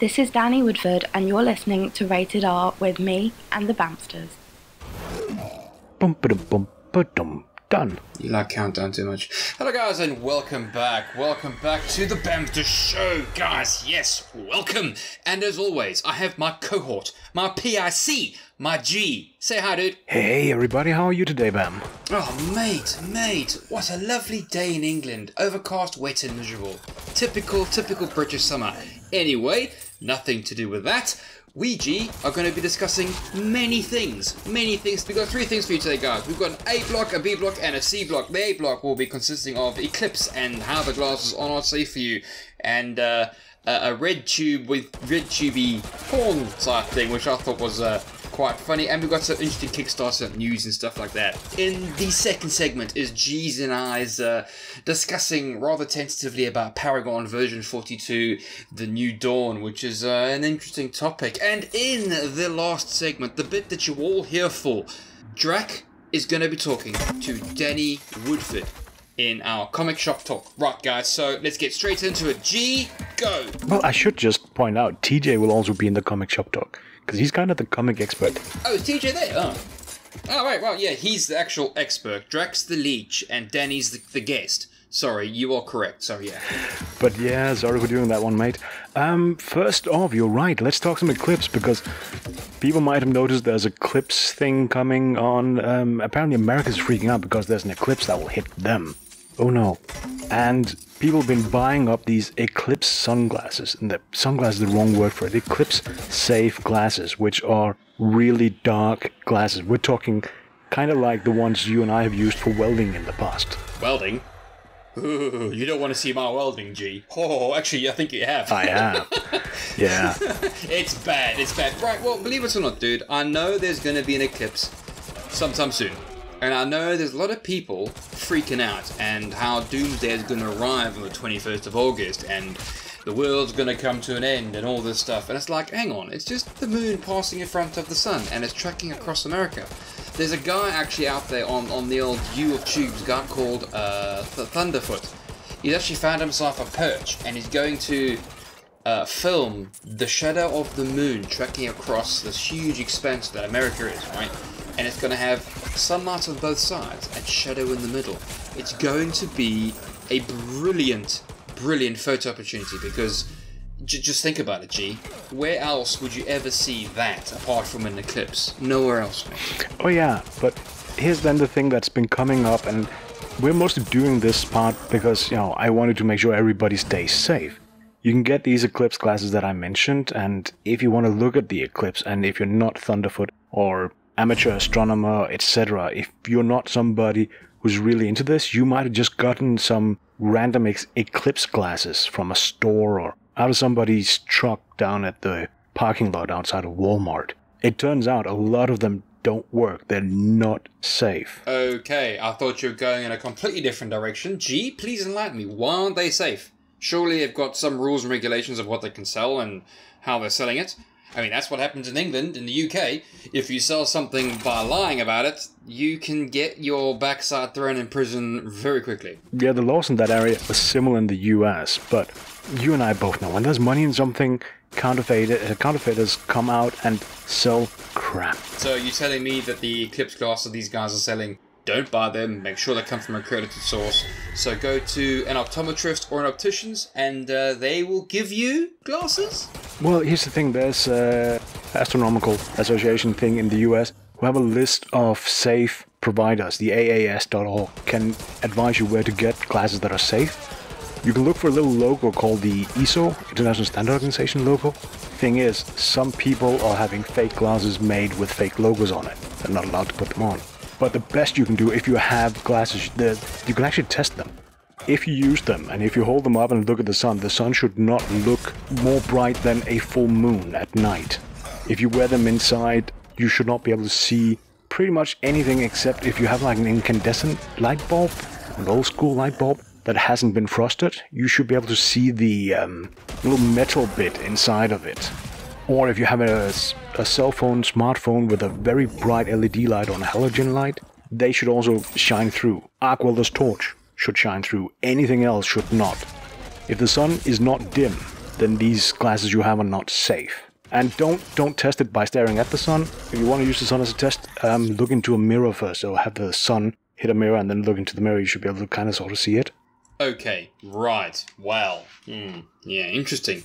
This is Dani Woodford, and you're listening to Rated R with me and the Bamsters. Done. You like countdown too much. Hello guys and welcome back. Welcome back to the Bamster Show, guys. Yes, welcome. And as always, I have my cohort, my PIC, my G. Say hi, dude. Hey everybody, how are you today, Bam? Oh, mate, what a lovely day in England. Overcast, wet and miserable. Typical British summer. Anyway, nothing to do with that. We, G, are going to be discussing many things. We've got three things for you today, guys. We've got an A block, a B block, and a C block. The A block will be consisting of Eclipse and how the glasses are not safe for you, and a Redtube with Redtubey porn type thing, which I thought was quite funny. And we've got some interesting Kickstarter news and stuff like that. In the second segment is G's and I's discussing rather tentatively about Paragon version 42, The New Dawn, which is an interesting topic. And in the last segment, the bit that you're all here for, Drac is going to be talking to Dani Woodford in our comic shop talk. Right, guys, so let's get straight into it. G, go! Well, I should just point out, TJ will also be in the comic shop talk, because he's kind of the comic expert. Oh, is TJ there? Oh, right, well, yeah, he's the actual expert. Drac's the leech, and Danny's the guest. Sorry, you are correct, so yeah. But yeah, sorry for doing that one, mate. First off, you're right, let's talk some Eclipse, because people might have noticed there's an Eclipse thing coming on. Apparently America's freaking out because there's an Eclipse that will hit them. Oh no. And people have been buying up these Eclipse sunglasses, and the sunglasses is the wrong word for it. Eclipse safe glasses, which are really dark glasses. We're talking kind of like the ones you and I have used for welding in the past. Welding? Ooh, you don't want to see my welding, G. Oh, actually, I think you have. I have. Yeah. It's bad. Right, well, believe it or not, dude, I know there's going to be an Eclipse sometime soon. And I know there's a lot of people freaking out and how Doomsday is going to arrive on the 21st of August and the world's going to come to an end and all this stuff. And it's like, hang on, it's just the moon passing in front of the sun and it's tracking across America. There's a guy actually out there on the old YouTube, a guy called Thunderfoot. He's actually found himself a perch and he's going to film the shadow of the moon tracking across this huge expanse that America is, right? And it's going to have sunlight on both sides and shadow in the middle. It's going to be a brilliant photo opportunity because just think about it, G. Where else would you ever see that apart from an eclipse? Nowhere else, mate. Oh yeah, but here's then the thing that's been coming up, and we're mostly doing this part because, you know, I wanted to make sure everybody stays safe. You can get these Eclipse glasses that I mentioned, and if you want to look at the eclipse, and if you're not Thunderfoot or amateur astronomer, etc., if you're not somebody who's really into this, you might have just gotten some random eclipse glasses from a store or out of somebody's truck down at the parking lot outside of Walmart. It turns out a lot of them don't work. They're not safe. Okay, I thought you were going in a completely different direction. G, please enlighten me. Why aren't they safe? Surely they've got some rules and regulations of what they can sell and how they're selling it. I mean, that's what happens in England, in the UK. If you sell something by lying about it, you can get your backside thrown in prison very quickly. Yeah, the laws in that area are similar in the US, but you and I both know when there's money in something, counterfeiters come out and sell crap. So you're telling me that the Eclipse glasses these guys are selling, don't buy them, make sure they come from a accredited source. So go to an optometrist or an optician's and they will give you glasses? Well, here's the thing, there's an Astronomical Association thing in the US who have a list of safe providers. The AAS.org can advise you where to get glasses that are safe. You can look for a little logo called the ISO, International Standard Organization logo. Thing is, some people are having fake glasses made with fake logos on it. They're not allowed to put them on. But the best you can do if you have glasses, you can actually test them. If you use them and if you hold them up and look at the sun should not look more bright than a full moon at night. If you wear them inside, you should not be able to see pretty much anything except if you have like an incandescent light bulb, an old school light bulb that hasn't been frosted, you should be able to see the little metal bit inside of it. Or if you have a cell phone, smartphone with a very bright LED light or a halogen light, they should also shine through. Arc welder's torch should shine through. Anything else should not. If the sun is not dim, then these glasses you have are not safe. And don't test it by staring at the sun. If you want to use the sun as a test, look into a mirror first. So have the sun hit a mirror and then look into the mirror. You should be able to kind of sort of see it. Okay, right. Well, yeah, interesting.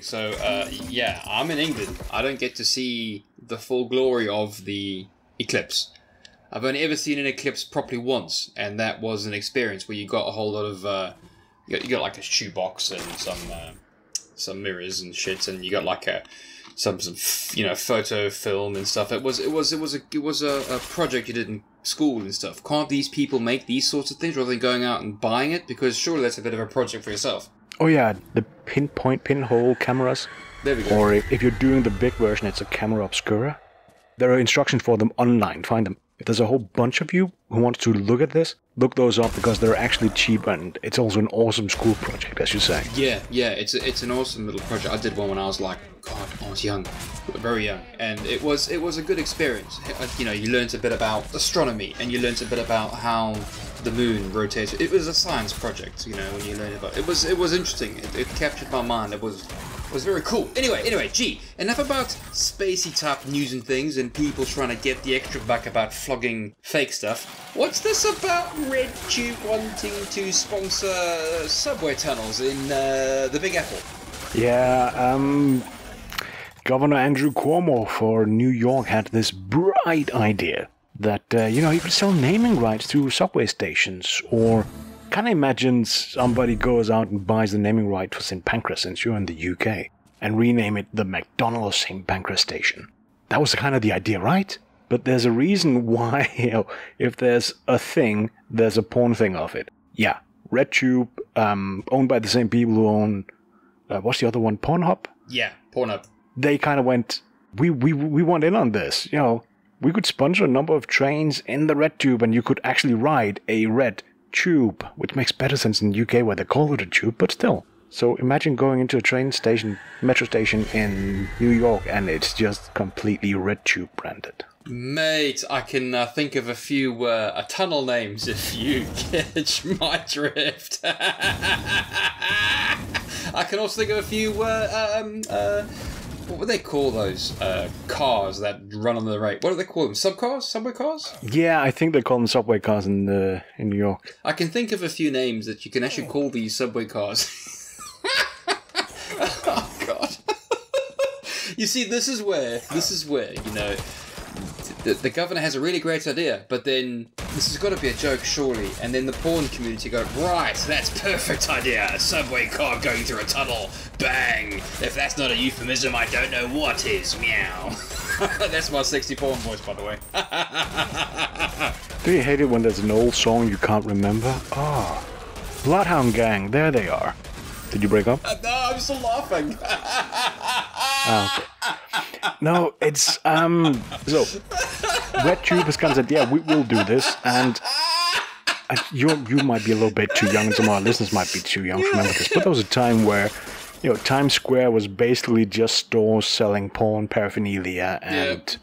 So, yeah, I'm in England. I don't get to see the full glory of the Eclipse. I've only ever seen an Eclipse properly once, and that was an experience where you got a whole lot of, you got like a shoebox and some mirrors and shit, and you got like some photo film and stuff. It was a project you did in school and stuff. Can't these people make these sorts of things rather than going out and buying it? Because surely that's a bit of a project for yourself. Oh yeah, the pinhole cameras. There we go. Or if you're doing the big version, it's a camera obscura. There are instructions for them online. Find them. If there's a whole bunch of you who want to look at this, look those up because they're actually cheap and it's also an awesome school project, as you say. Yeah, it's an awesome little project. I did one when I was like, God, I was young, very young, and it was a good experience. You know, you learned a bit about astronomy and you learned a bit about how the moon rotates. It was a science project, you know, when you learned about it. It was interesting. It captured my mind. It was very cool. Anyway, gee, enough about spacey type news and things and people trying to get the extra buck about flogging fake stuff. What's this about Redtube wanting to sponsor subway tunnels in the Big Apple? Yeah, Governor Andrew Cuomo for New York had this bright idea that, you could sell naming rights to subway stations, or can I imagine somebody goes out and buys the naming right for St. Pancras, since you're in the UK, and rename it the McDonald's St. Pancras Station. That was kind of the idea, right? But there's a reason why, if there's a thing, there's a porn thing of it. Yeah, Redtube, owned by the same people who own, what's the other one, Pornhub? Yeah, Pornhub. They kind of went, we want in on this, We could sponsor a number of trains in the Redtube, and you could actually ride a red tube, which makes better sense in the UK where they call it a tube, but still. So imagine going into a train station, metro station in New York, and it's just completely Redtube branded. Mate, I can think of a few tunnel names if you catch my drift. I can also think of a few, what would they call those cars that run on the road? What do they call them? Subcars? Subway cars? Yeah, I think they call them subway cars in New York. I can think of a few names that you can actually call these subway cars. Oh, God. You see, this is where, the governor has a really great idea, but then this has got to be a joke, surely. And then the porn community go, right, that's perfect idea. A subway car going through a tunnel. Bang. If that's not a euphemism, I don't know what is. Meow. That's my sexy porn voice, by the way. Do you hate it when there's an old song you can't remember? Ah, Bloodhound Gang, there they are. Did you break up? No, I'm still laughing. Okay. No, it's, so, Redtube has kind of said, yeah, we will do this, and you might be a little bit too young, and some of our listeners might be too young to remember this, but there was a time where, Times Square was basically just stores selling porn paraphernalia, and,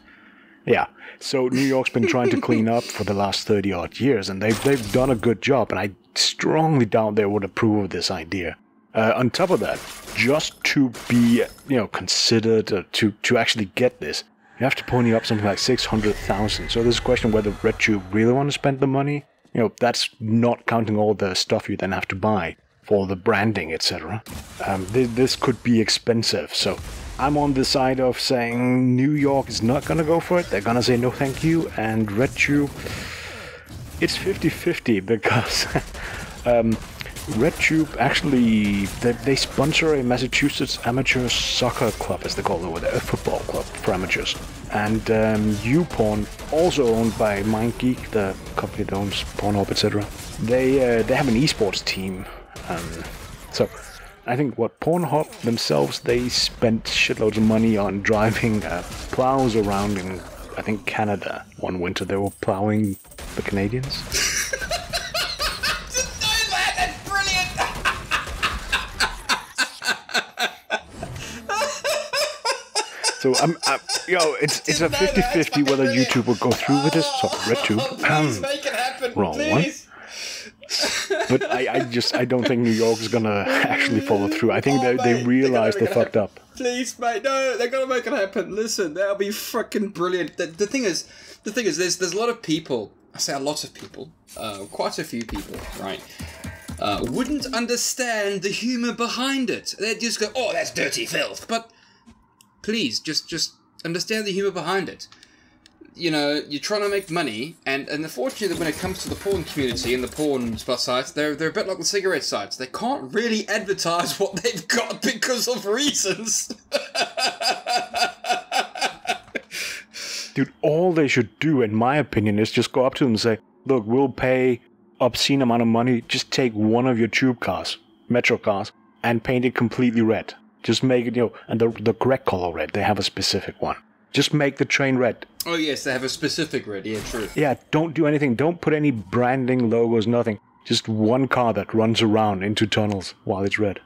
yeah. So New York's been trying to clean up for the last 30-odd years, and they've done a good job, and I strongly doubt they would approve of this idea. On top of that, just to be, considered to actually get this, you have to pony up something like 600,000. So there's a question whether Redtube really want to spend the money. That's not counting all the stuff you then have to buy for the branding, etc. This could be expensive. So I'm on the side of saying New York is not going to go for it. They're going to say no thank you. And Redtube, it's 50-50 because... Redtube actually, they sponsor a Massachusetts amateur soccer club, as they call it over there, a football club for amateurs. And YouPorn, also owned by MindGeek, the company that owns Pornhub, etc. They have an esports team. So I think Pornhub themselves, they spent shitloads of money on driving plows around in, I think, Canada. One winter they were plowing the Canadians. So it's a 50-50 whether YouTube will go through with this. Sorry, Redtube. Please make it happen, wrong please. one. But I don't think New York is gonna actually follow through. I think they realize they fucked up. Please, mate, no, they're gonna make it happen. Listen, that'll be fucking brilliant. The thing is, there's a lot of people. I say a lot of people, quite a few people, right? Wouldn't understand the humor behind it. They'd just go, "Oh, that's dirty filth." But please, just understand the humor behind it. You know, you're trying to make money, and unfortunately, when it comes to the porn community and the porn sites, they're a bit like the cigarette sites. They can't really advertise what they've got because of reasons. Dude, all they should do, in my opinion, is just go up to them and say, "Look, we'll pay obscene amount of money. Just take one of your tube cars, metro cars, and paint it completely red. Just make it, and the correct color red. They have a specific one. Just make the train red." Oh yes, they have a specific red. Yeah, true. Yeah, don't do anything. Don't put any branding, logos, nothing. Just one car that runs around into tunnels while it's red.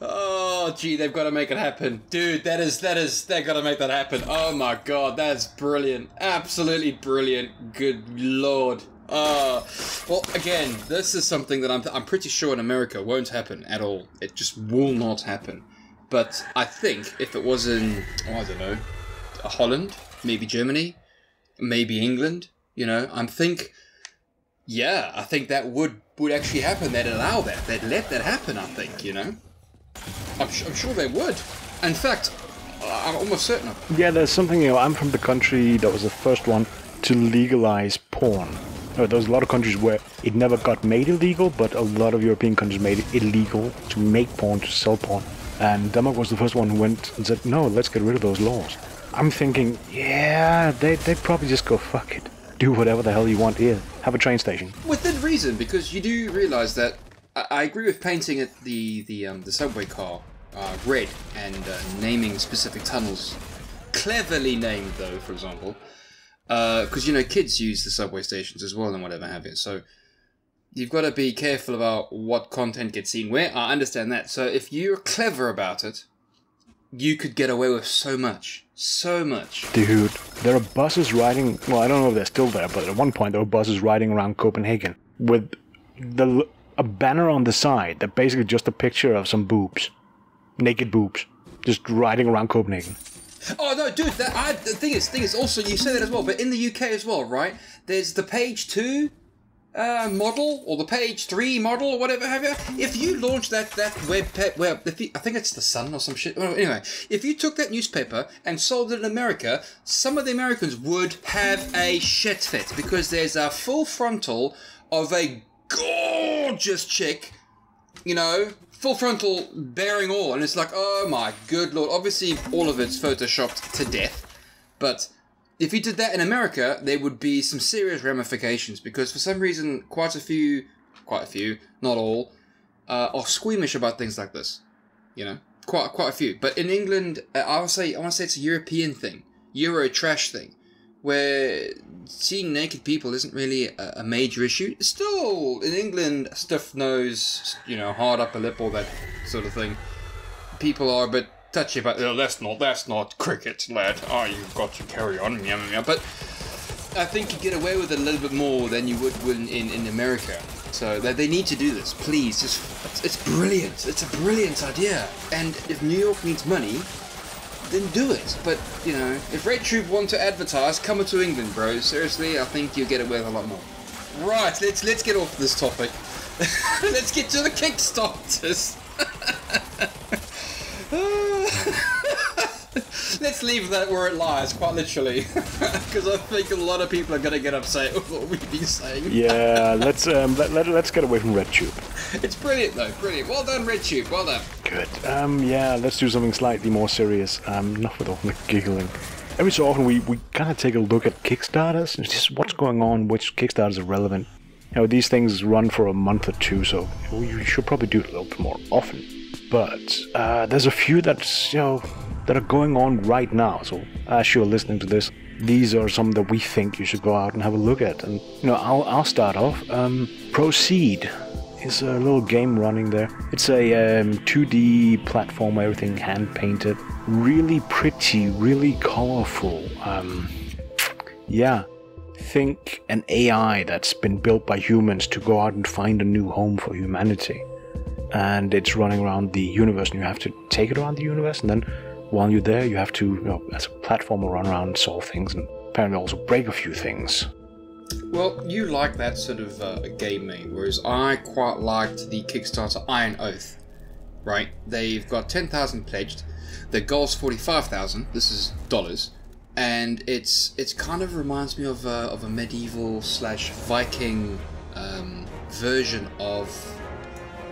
Oh, gee, they've got to make it happen. Dude, they've got to make that happen. Oh my god, that's brilliant. Absolutely brilliant. Good lord. Well, again, this is something that I'm pretty sure in America won't happen at all. It just will not happen. But I think if it was in, I don't know, Holland, maybe Germany, maybe England, I think that would actually happen. They'd allow that. They'd let that happen, I think, I'm sure they would. In fact, I'm almost certain of it. Yeah, there's something, I'm from the country that was the first one to legalize porn. There's a lot of countries where it never got made illegal, but a lot of European countries made it illegal to make porn, to sell porn. And Denmark was the first one who went and said, "No, let's get rid of those laws." I'm thinking, yeah, they'd probably just go, "Fuck it. Do whatever the hell you want here. Have a train station." Within reason, because you do realise that I agree with painting it the subway car red and naming specific tunnels. Cleverly named, though, for example. Because, kids use the subway stations as well and whatever have you. So you've got to be careful about what content gets seen where. I understand that. So if you're clever about it, you could get away with so much. So much. Dude, there are buses riding... Well, I don't know if they're still there, but at one point there were buses riding around Copenhagen with a banner on the side that basically just a picture of some boobs. Naked boobs. Just riding around Copenhagen. Oh no, dude! The thing is. Also, you say that as well, but in the UK as well, right? There's the page 2 model or the page 3 model or whatever have you. If you launch that I think it's the Sun or some shit. Well, anyway, if you took that newspaper and sold it in America, some of the Americans would have a shit fit because there's a full frontal of a gorgeous chick, full frontal bearing all, and it's like, oh my good lord. Obviously all of it's photoshopped to death, but if you did that in America, there would be some serious ramifications, because for some reason quite a few, not all, are squeamish about things like this. Quite a few. But in England, I want to say it's a European thing, Euro trash thing, where seeing naked people isn't really a major issue. Still, in England, stiff nose, hard upper lip, all that sort of thing. People are a bit touchy about, "Oh, that's not cricket, lad. Oh, you've got to carry on." But I think you get away with it a little bit more than you would in America. So they need to do this, please. It's brilliant. It's a brilliant idea. And if New York needs money, then do it. But, if Redtube want to advertise, come to England, bro. Seriously, I think you'll get away with a lot more. Right, let's get off this topic. Let's get to the Kickstarters. Let's leave that where it lies, quite literally, because I think a lot of people are going to get upset with what we've been saying. Yeah, let's get away from Redtube. It's brilliant though, brilliant. Well done, Redtube. Well done. Good. Yeah, let's do something slightly more serious. Not with all the giggling. Every so often we kind of take a look at Kickstarters, and just what's going on, which Kickstarters are relevant. These things run for a month or two, so we should probably do it a little bit more often. But there's a few that's that are going on right now. So as you're listening to this, these are some that we think you should go out and have a look at. And I'll start off. Proceed is a little game running there. It's a 2D platform, everything hand-painted. Really pretty, really colorful. Yeah. Think an AI that's been built by humans to go out and find a new home for humanity. And it's running around the universe, and you have to take it around the universe, and then while you're there, you have to, you know, as a platformer, run around and solve things, and apparently also break a few things. Well, you like that sort of a game, mate, whereas I quite liked the Kickstarter Iron Oath, right? They've got 10,000 pledged, their goal's 45,000, this is dollars, and it's kind of reminds me of a medieval / Viking version of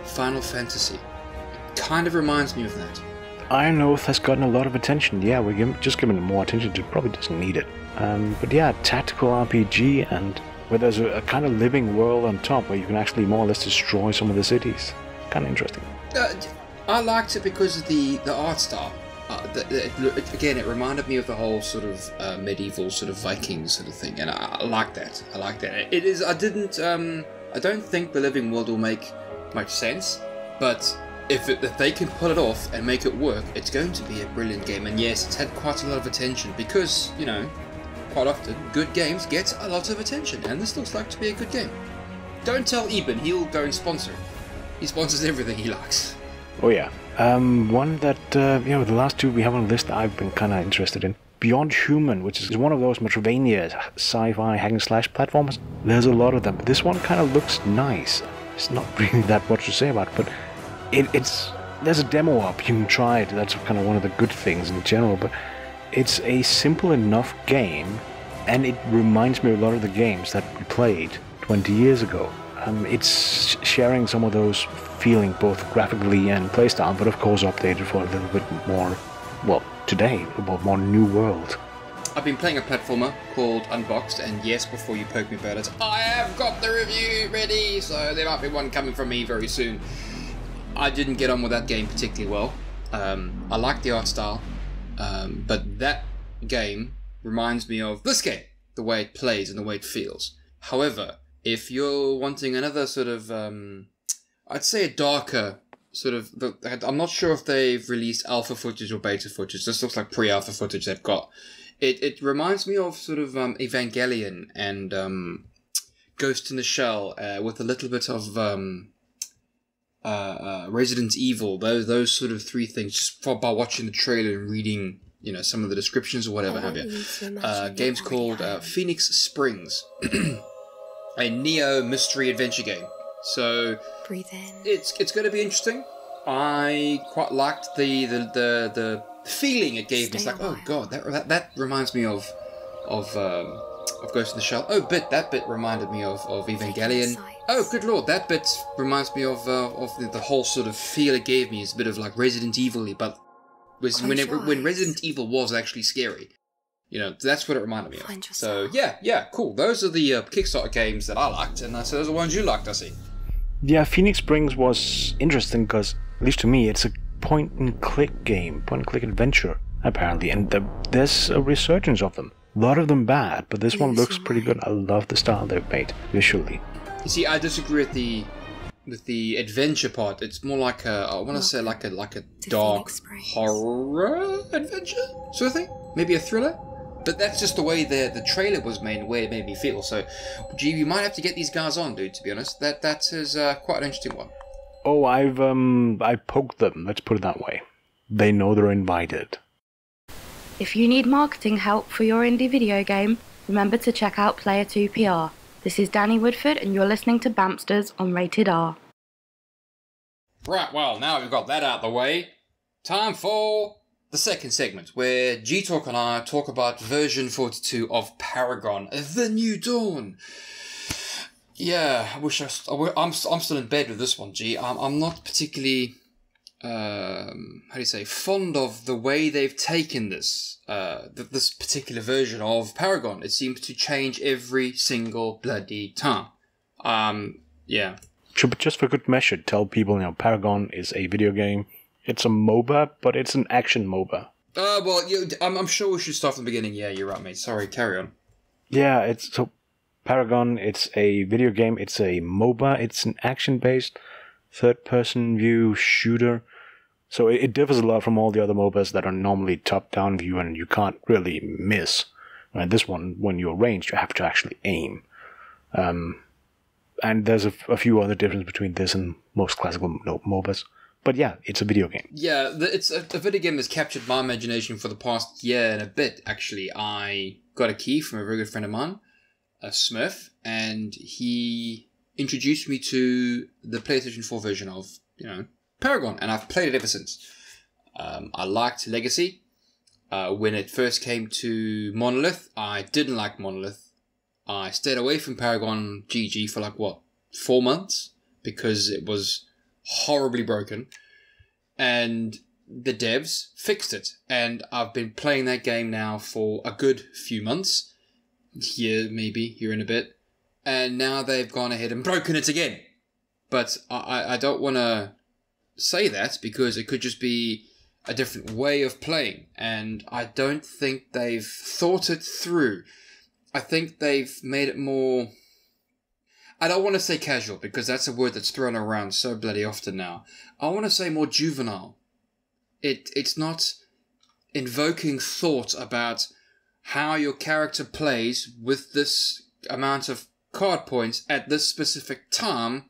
Final Fantasy. It kind of reminds me of that. Iron Oath has gotten a lot of attention. Yeah, we're just giving it more attention. It probably doesn't need it. But yeah, tactical RPG, and where there's a kind of living world on top where you can actually more or less destroy some of the cities. Kind of interesting. I liked it because of the art style. Again, it reminded me of the whole sort of medieval sort of Viking sort of thing, and I like that. I like that. It is. I don't think the living world will make much sense, but if they can pull it off and make it work, it's going to be a brilliant game. And yes, it's had quite a lot of attention because, you know, quite often good games get a lot of attention, and this looks like to be a good game. Don't tell Eben, he'll go and sponsor. He sponsors everything he likes. Oh yeah. One that, you know, the last two we have on the list I've been kind of interested in. Beyond Human, which is one of those Metroidvania sci-fi hack-and-slash platforms. There's a lot of them. This one kind of looks nice. There's not really that much to say about it, but there's a demo up. You can try it. That's kind of one of the good things in general, but it's a simple enough game, and it reminds me of a lot of the games that we played 20 years ago. It's sharing some of those feeling, both graphically and playstyle, but of course updated for a little bit more, well, today, a more new world. I've been playing a platformer called Unboxed, and yes, before you poke me about it, I have got the review ready, so there might be one coming from me very soon. I didn't get on with that game particularly well. I like the art style, but that game reminds me of this game, the way it plays and the way it feels. However, if you're wanting another sort of, I'd say a darker sort of, I'm not sure if they've released alpha footage or beta footage. This looks like pre-alpha footage they've got. It reminds me of sort of Evangelion and Ghost in the Shell with a little bit of Resident Evil. Those sort of three things, just by watching the trailer and reading, you know, some of the descriptions or whatever have you. Game's called Phoenix Springs, a neo mystery adventure game. So breathe in. It's going to be interesting. I quite liked the feeling it gave me. It's like, oh god, that reminds me of Ghost in the Shell. Oh, that bit reminded me of Evangelion. Oh, good lord, that bit reminds me of the whole sort of feel it gave me. Is a bit of like Resident Evil-y, but when Resident Evil was actually scary. You know, that's what it reminded me of. So yeah, cool. Those are the Kickstarter games that I liked, and so those are the ones you liked, I see. Yeah, Phoenix Springs was interesting because, at least to me, it's a point-and-click game, point-and-click adventure, apparently, and there's a resurgence of them. A lot of them bad, but this one looks pretty good. I love the style they've made, visually. You see, I disagree with the adventure part. It's more like I want to say like a dark horror adventure sort of thing, maybe a thriller. But that's just the way the trailer was made, the way it made me feel. So, gee, you might have to get these guys on, dude. To be honest, that is quite an interesting one. Oh, I poked them. Let's put it that way. They know they're invited. If you need marketing help for your indie video game, remember to check out Player 2 PR. This is Dani Woodford, and you're listening to Bampsters on Rated R. Right, well, now we've got that out of the way, time for the second segment, where G-Talk and I talk about version 42 of Paragon, The New Dawn. Yeah, I'm still in bed with this one, G. I'm not particularly, fond of the way they've taken this, this particular version of Paragon. It seems to change every single bloody time. Yeah. Just for good measure, tell people, you know, Paragon is a video game. It's a MOBA, but it's an action MOBA. Well, I'm sure we should start from the beginning. Yeah, you're right, mate. Sorry, carry on. Yeah, it's so Paragon, it's a video game, it's a MOBA, it's an action-based third-person view shooter. So it differs a lot from all the other MOBAs that are normally top-down view and you can't really miss. And this one, when you're ranged, you have to actually aim. And there's a few other differences between this and most classical MOBAs. But yeah, it's a video game. Yeah, it's a video game that's captured my imagination for the past year and a bit, actually. I got a key from a very good friend of mine, a Smurf, and he introduced me to the PlayStation 4 version of, Paragon, and I've played it ever since. I liked Legacy. When it first came to Monolith, I didn't like Monolith. I stayed away from Paragon GG for 4 months because it was horribly broken. And the devs fixed it. And I've been playing that game now for a good few months. Year and a bit. And now they've gone ahead and broken it again. But I don't want to say that because it could just be a different way of playing. And I don't think they've thought it through. I think they've made it more... I don't want to say casual because that's a word that's thrown around so bloody often now. I want to say more juvenile. It's not invoking thought about how your character plays with this amount of card points at this specific time,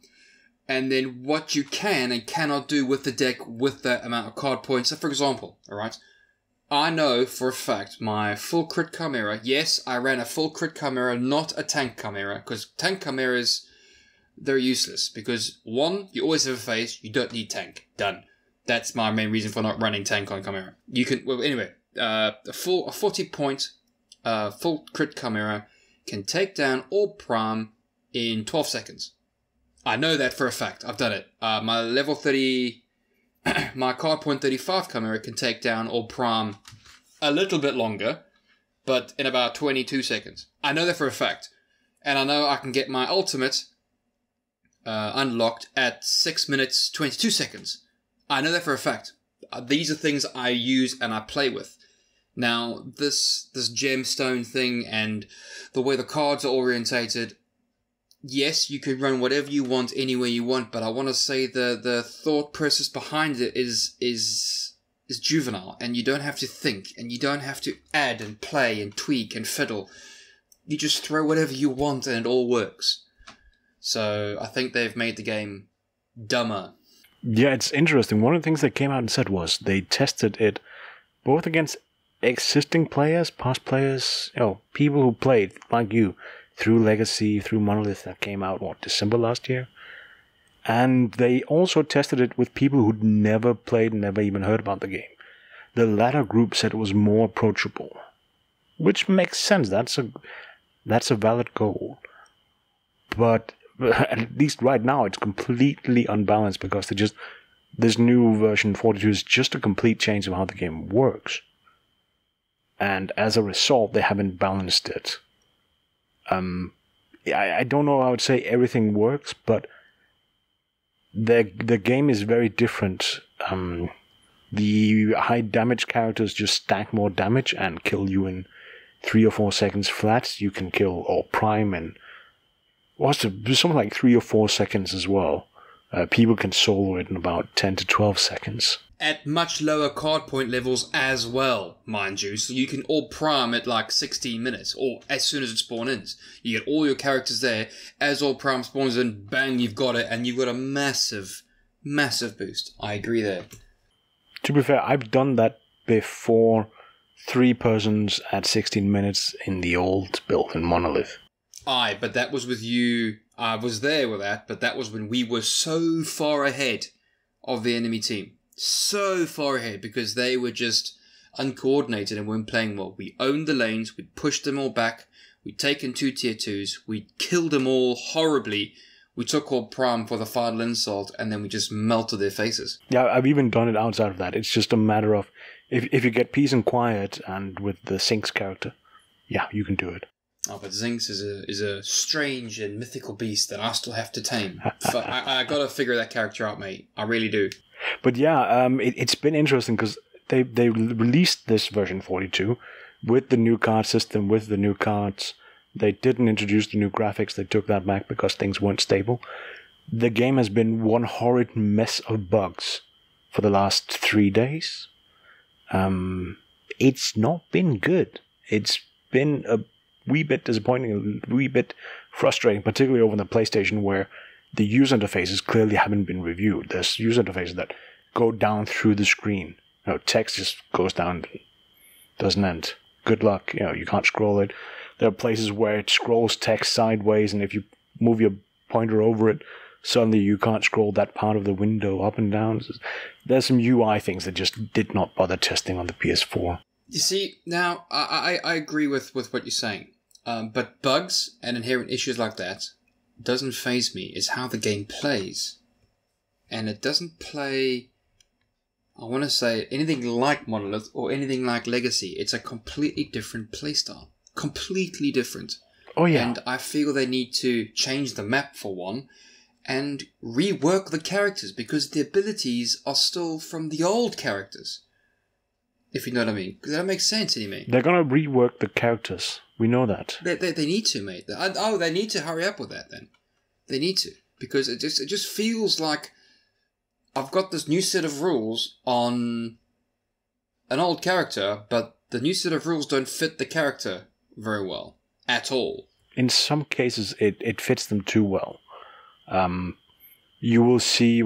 and then what you can and cannot do with the deck with that amount of card points. So for example, alright, I know for a fact my full crit Chimera, yes, I ran a full crit Chimera, not a tank Chimera, because tank Chimeras, they're useless, because one, you always have a phase, you don't need tank, done. That's my main reason for not running tank on Chimera. You can, well anyway, a 40 point full crit Chimera can take down all prime in 12 seconds. I know that for a fact, I've done it. My level 30... my card point 35 Chimera can take down all prime a little bit longer, but in about 22 seconds. I know that for a fact. And I know I can get my ultimate unlocked at 6 minutes 22 seconds. I know that for a fact. These are things I use and I play with. Now, this gemstone thing and the way the cards are orientated, yes, you can run whatever you want anywhere you want, but I want to say the thought process behind it is juvenile, and you don't have to think, and you don't have to add and play and tweak and fiddle. You just throw whatever you want and it all works. So I think they've made the game dumber. Yeah, it's interesting. One of the things they came out and said was they tested it both against existing players, past players, people who played, like you, through Legacy, through Monolith that came out, December last year? And they also tested it with people who'd never played, never even heard about the game. The latter group said it was more approachable, which makes sense. That's a valid goal. But at least right now, it's completely unbalanced because this new version 42 is just a complete change of how the game works. And as a result, they haven't balanced it. I don't know how I would say everything works, but the game is very different. The high damage characters just stack more damage and kill you in 3 or 4 seconds flat. You can kill all prime in something like 3 or 4 seconds as well. People can solo it in about 10 to 12 seconds. At much lower card point levels as well, mind you. So you can all prime at 16 minutes, or as soon as it spawns in. You get all your characters there. As all prime spawns in, bang, you've got it, and you've got a massive, massive boost. I agree there. To be fair, I've done that before 3 persons at 16 minutes in the old build in Monolith. Aye, but that was with you. I was there with that, but that was when we were so far ahead of the enemy team. So far ahead, because they were just uncoordinated and weren't playing well. We owned the lanes, we pushed them all back, we'd taken 2 tier 2s, we killed them all horribly, we took all prime for the final insult, and then we just melted their faces. Yeah, I've even done it outside of that. It's just a matter of, if you get peace and quiet, and with the Zinx character, yeah, you can do it. Oh, but Zinx is a strange and mythical beast that I still have to tame. I gotta figure that character out, mate. I really do. But yeah, it's been interesting because they released this version 42 with the new card system, with the new cards, They didn't introduce the new graphics. They took that back because things weren't stable. The game has been one horrid mess of bugs for the last 3 days. It's not been good. It's been a wee bit disappointing, a wee bit frustrating, particularly over on the PlayStation, where the user interfaces clearly haven't been reviewed. There's user interfaces that go down through the screen. Text just goes down, doesn't end. Good luck. You can't scroll it. There are places where it scrolls text sideways, and if you move your pointer over it, suddenly you can't scroll that part of the window up and down. There's some UI things that just did not bother testing on the PS4. You see, now, I agree with what you're saying. But bugs and inherent issues like that doesn't faze me. It's how the game plays. And it doesn't play, I want to say, anything like Monolith or anything like Legacy. It's a completely different playstyle. Completely different. Oh, yeah. And I feel they need to change the map for one and rework the characters because the abilities are still from the old characters. If you know what I mean. Because that makes sense anyway. They're going to rework the characters. We know that. They need to, mate. They need to hurry up with that then. They need to. Because it just feels like I've got this new set of rules on an old character, but the new set of rules don't fit the character very well. At all. In some cases, it fits them too well. You will see,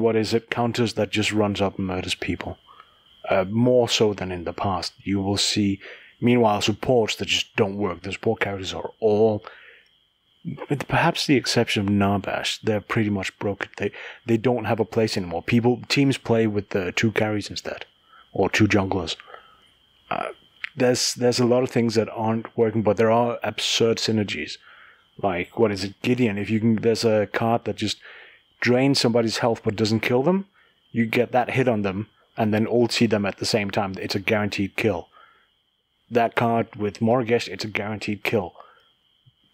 counters that just runs up and murders people. More so than in the past. You will see, meanwhile, supports that just don't work. The support characters are all, with perhaps the exception of Narbash, they're pretty much broken. They don't have a place anymore. Teams play with 2 carries instead, or 2 junglers. There's a lot of things that aren't working, but there are absurd synergies. Like, Gideon, there's a card that just drains somebody's health but doesn't kill them, you get that hit on them, and then ulti them at the same time. It's a guaranteed kill. That card with Morgesh, it's a guaranteed kill.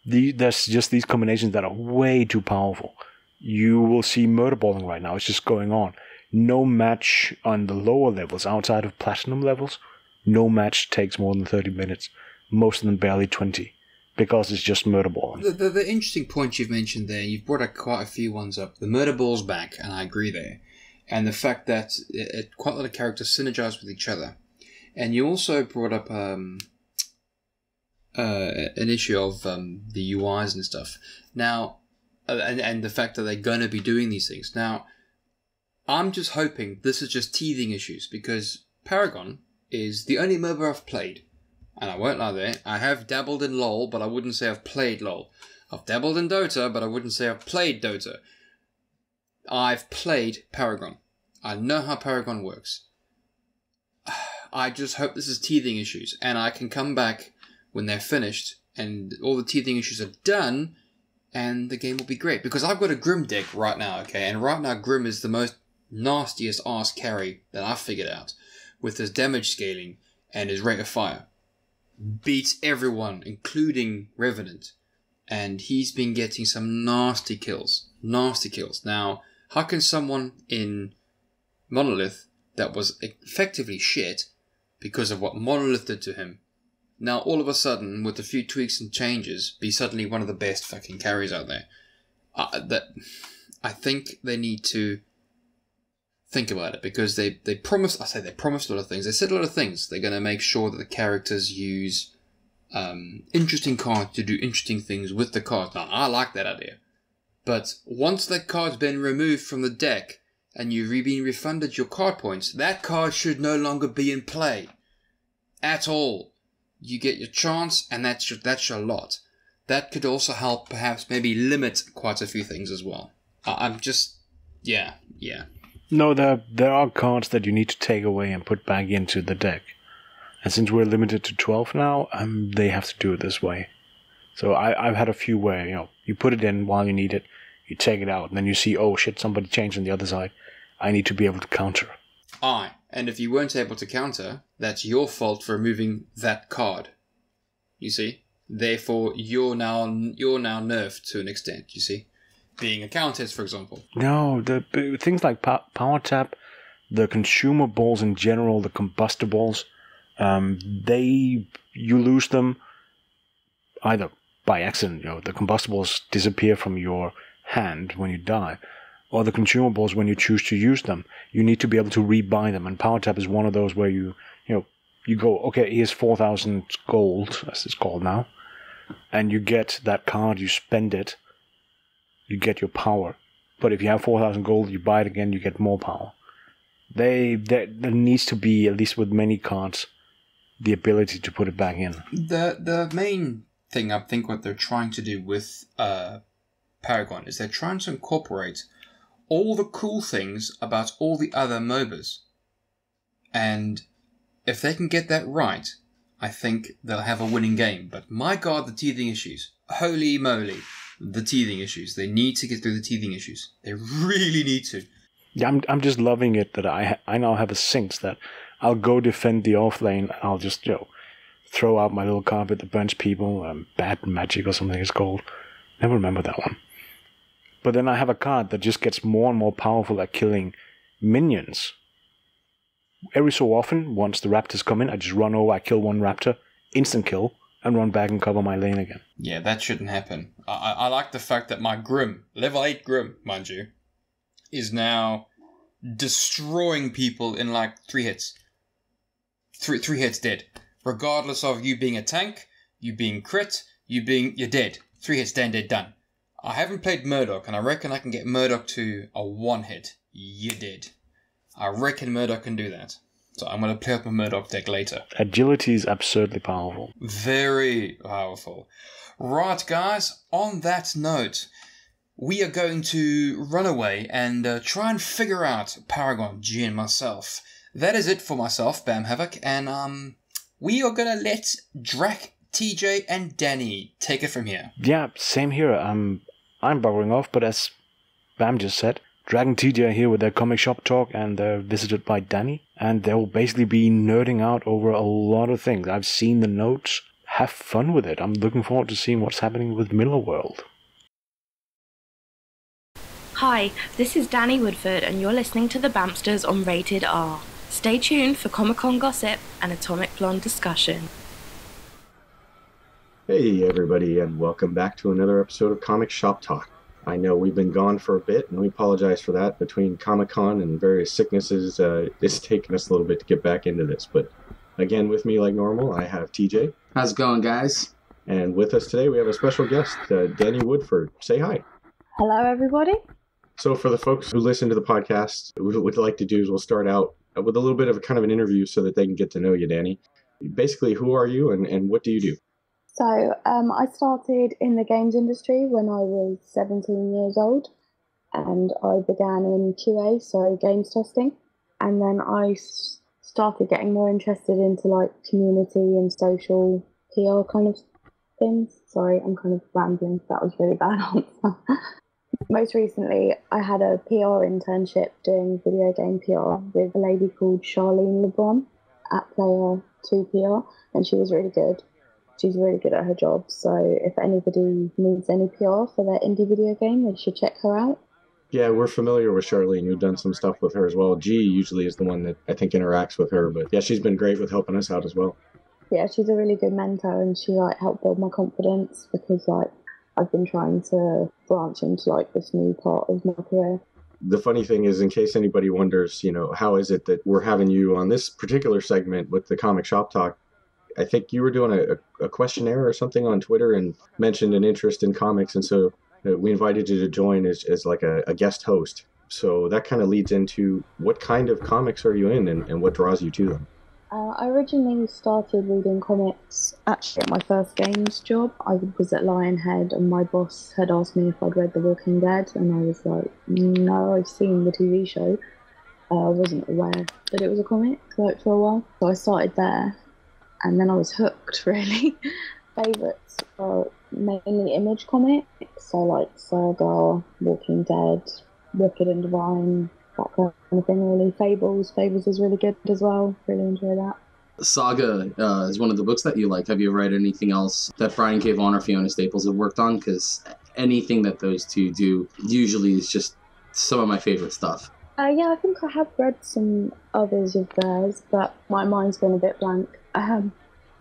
There's just these combinations that are way too powerful. You will see murderballing right now. It's just going on. No match on the lower levels, outside of platinum levels, no match takes more than 30 minutes. Most of them barely 20. Because it's just murderballing. The interesting point you've mentioned there, you've brought up quite a few ones up. The murderball's back, and I agree there. And the fact that quite a lot of characters synergize with each other. And you also brought up an issue of the UIs and stuff. Now, and the fact that they're going to be doing these things. Now, I'm just hoping this is just teething issues, because Paragon is the only MOBA I've played. And I won't lie there, I have dabbled in LoL, but I wouldn't say I've played LoL. I've dabbled in Dota, but I wouldn't say I've played Dota. I've played Paragon. I know how Paragon works. I just hope this is teething issues, and I can come back when they're finished, and all the teething issues are done, and the game will be great. Because I've got a Grim deck right now, okay? And right now Grim is the most nastiest ass carry that I've figured out. With his damage scaling and his rate of fire. Beats everyone, including Revenant. And he's been getting some nasty kills. Nasty kills. Now, how can someone in Monolith that was effectively shit because of what Monolith did to him, now all of a sudden, with a few tweaks and changes, be suddenly one of the best fucking carries out there? I think they need to think about it, because they promised a lot of things. They said a lot of things. They're going to make sure that the characters use interesting cards to do interesting things with the cards. Now, I like that idea. But once that card's been removed from the deck and you've been refunded your card points, that card should no longer be in play. At all. You get your chance, and that's your lot. That could also help perhaps maybe limit quite a few things as well. Yeah. No, there are cards that you need to take away and put back into the deck. And since we're limited to 12 now, they have to do it this way. So I've had a few where, you put it in while you need it, you take it out, and then you see, oh shit, somebody changed on the other side. I need to be able to counter. Aye, and if you weren't able to counter, that's your fault for removing that card. You see? Therefore, you're now nerfed to an extent, you see? Being a countess, for example. No, the things like power tap, the consumables in general, the combustibles, you lose them either by accident. The combustibles disappear from your hand when you die, or the consumables when you choose to use them. You need to be able to rebuy them, and Power Tap is one of those where you go, okay, here's 4,000 gold, as it's called now, and you get that card, you spend it, you get your power. But if you have 4,000 gold, you buy it again, you get more power. There needs to be, at least with many cards, the ability to put it back in. The main thing I think what they're trying to do with Paragon is they're trying to incorporate all the cool things about all the other MOBAs. And if they can get that right, I think they'll have a winning game. But my god, the teething issues. Holy moly, the teething issues. They need to get through the teething issues. They really need to. Yeah, I'm just loving it that I now have a Sinks that I'll go defend the off lane and I'll just, throw out my little carpet that burns people, bad magic or something it's called. Never remember that one. But then I have a card that just gets more and more powerful at killing minions. Every so often, once the raptors come in, I just run over, I kill one raptor, instant kill, and run back and cover my lane again. Yeah, that shouldn't happen. I like the fact that my Grim, level 8 Grim, mind you, is now destroying people in like 3 hits. Three hits dead. Regardless of you being a tank, you being crit, you're dead. 3 hits dead, done. I haven't played Murdoch, and I reckon I can get Murdoch to a 1 hit. You're dead. I reckon Murdoch can do that. So I'm going to play up my Murdoch deck later. Agility is absurdly powerful. Very powerful. Right, guys, on that note, we are going to run away and try and figure out Paragon, G and myself. That is it for myself, Bamm Havoc, and we are going to let Drac, TJ, and Dani take it from here. Yeah, same here. I'm buggering off, but as Bamm just said, Drag and TJ are here with their comic shop talk, and they're visited by Dani, and they'll basically be nerding out over a lot of things. I've seen the notes. Have fun with it. I'm looking forward to seeing what's happening with Miller World. Hi, this is Dani Woodford, and you're listening to the Bampsters on Rated R. Stay tuned for Comic-Con gossip and Atomic Blonde discussion. Hey everybody, and welcome back to another episode of Comic Shop Talk. I know we've been gone for a bit, and we apologize for that. Between Comic-Con and various sicknesses, it's taken us a little bit to get back into this. But again, with me like normal, I have TJ. How's it going, guys? And with us today, we have a special guest, Dani Woodford. Say hi. Hello, everybody. So for the folks who listen to the podcast, what we'd like to do is we'll start out with a little bit of a kind of an interview so that they can get to know you, Dani. Basically, who are you and what do you do? So I started in the games industry when I was 17 years old, and I began in QA, so games testing, and then I started getting more interested into like community and social PR kind of things. Sorry, I'm kind of rambling. That was really bad answer. Most recently, I had a PR internship doing video game PR with a lady called Charlene LeBron at Player 2 PR, and she was really good. She's really good at her job, so if anybody needs any PR for their indie video game, they should check her out. Yeah, we're familiar with Charlene. We've done some stuff with her as well. G usually is the one that I think interacts with her, but yeah, she's been great with helping us out as well. Yeah, she's a really good mentor, and she helped build my confidence because I've been trying to branch into this new part of my career. The funny thing is, in case anybody wonders, how is it that we're having you on this particular segment with the Comic Shop Talk? I think you were doing a questionnaire or something on Twitter and mentioned an interest in comics, and so we invited you to join as like a guest host. So that kind of leads into what kind of comics are you in and what draws you to them? I originally started reading comics actually at my first games job. I was at Lionhead, and my boss had asked me if I'd read The Walking Dead, and I was like, no, I've seen the TV show. I wasn't aware that it was a comic for a while, so I started there. And then I was hooked, really. Favourites are mainly Image comics, so like Saga, Walking Dead, Wicked and Divine, that kind of thing, really. Fables is really good as well. Really enjoy that. Saga is one of the books that you like. Have you read anything else that Brian K. Vaughan or Fiona Staples have worked on? Because anything that those two do usually is just some of my favorite stuff. Yeah, I think I have read some others of theirs, but my mind's gone a bit blank.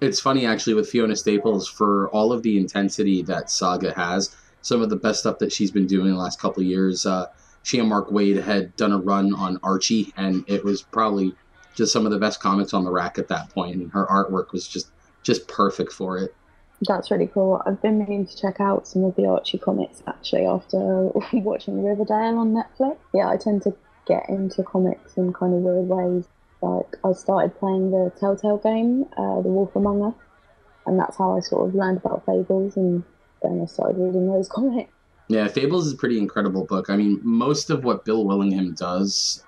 It's funny, actually, with Fiona Staples, for all of the intensity that Saga has, some of the best stuff that she's been doing the last couple of years, she and Mark Waid had done a run on Archie, and it was probably just some of the best comics on the rack at that point, and her artwork was just perfect for it. That's really cool. I've been meaning to check out some of the Archie comics, actually, after watching Riverdale on Netflix. Yeah, I tend to get into comics in kind of weird ways. Like, I started playing the Telltale game, The Wolf Among Us, and that's how I sort of learned about Fables, and then I started reading those comics. Yeah, Fables is a pretty incredible book. I mean, most of what Bill Willingham does,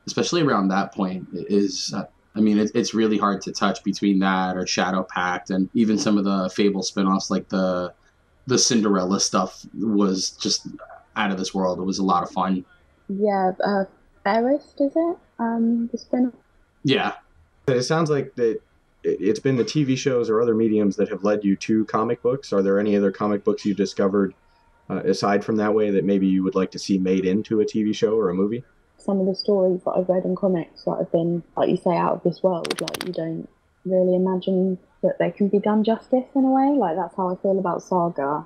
especially around that point, is, it's really hard to touch between that or Shadow Pact, and even some of the Fable spinoffs, like the Cinderella stuff was just out of this world. It was a lot of fun. Yeah, Fairest, is it? The spin-off? Yeah. It sounds like that it's been the TV shows or other mediums that have led you to comic books. Are there any other comic books you discovered aside from that way that maybe you would like to see made into a TV show or a movie? Some of the stories that I've read in comics that have been, like you say, out of this world. Like, you don't really imagine that they can be done justice in a way. Like, that's how I feel about Saga,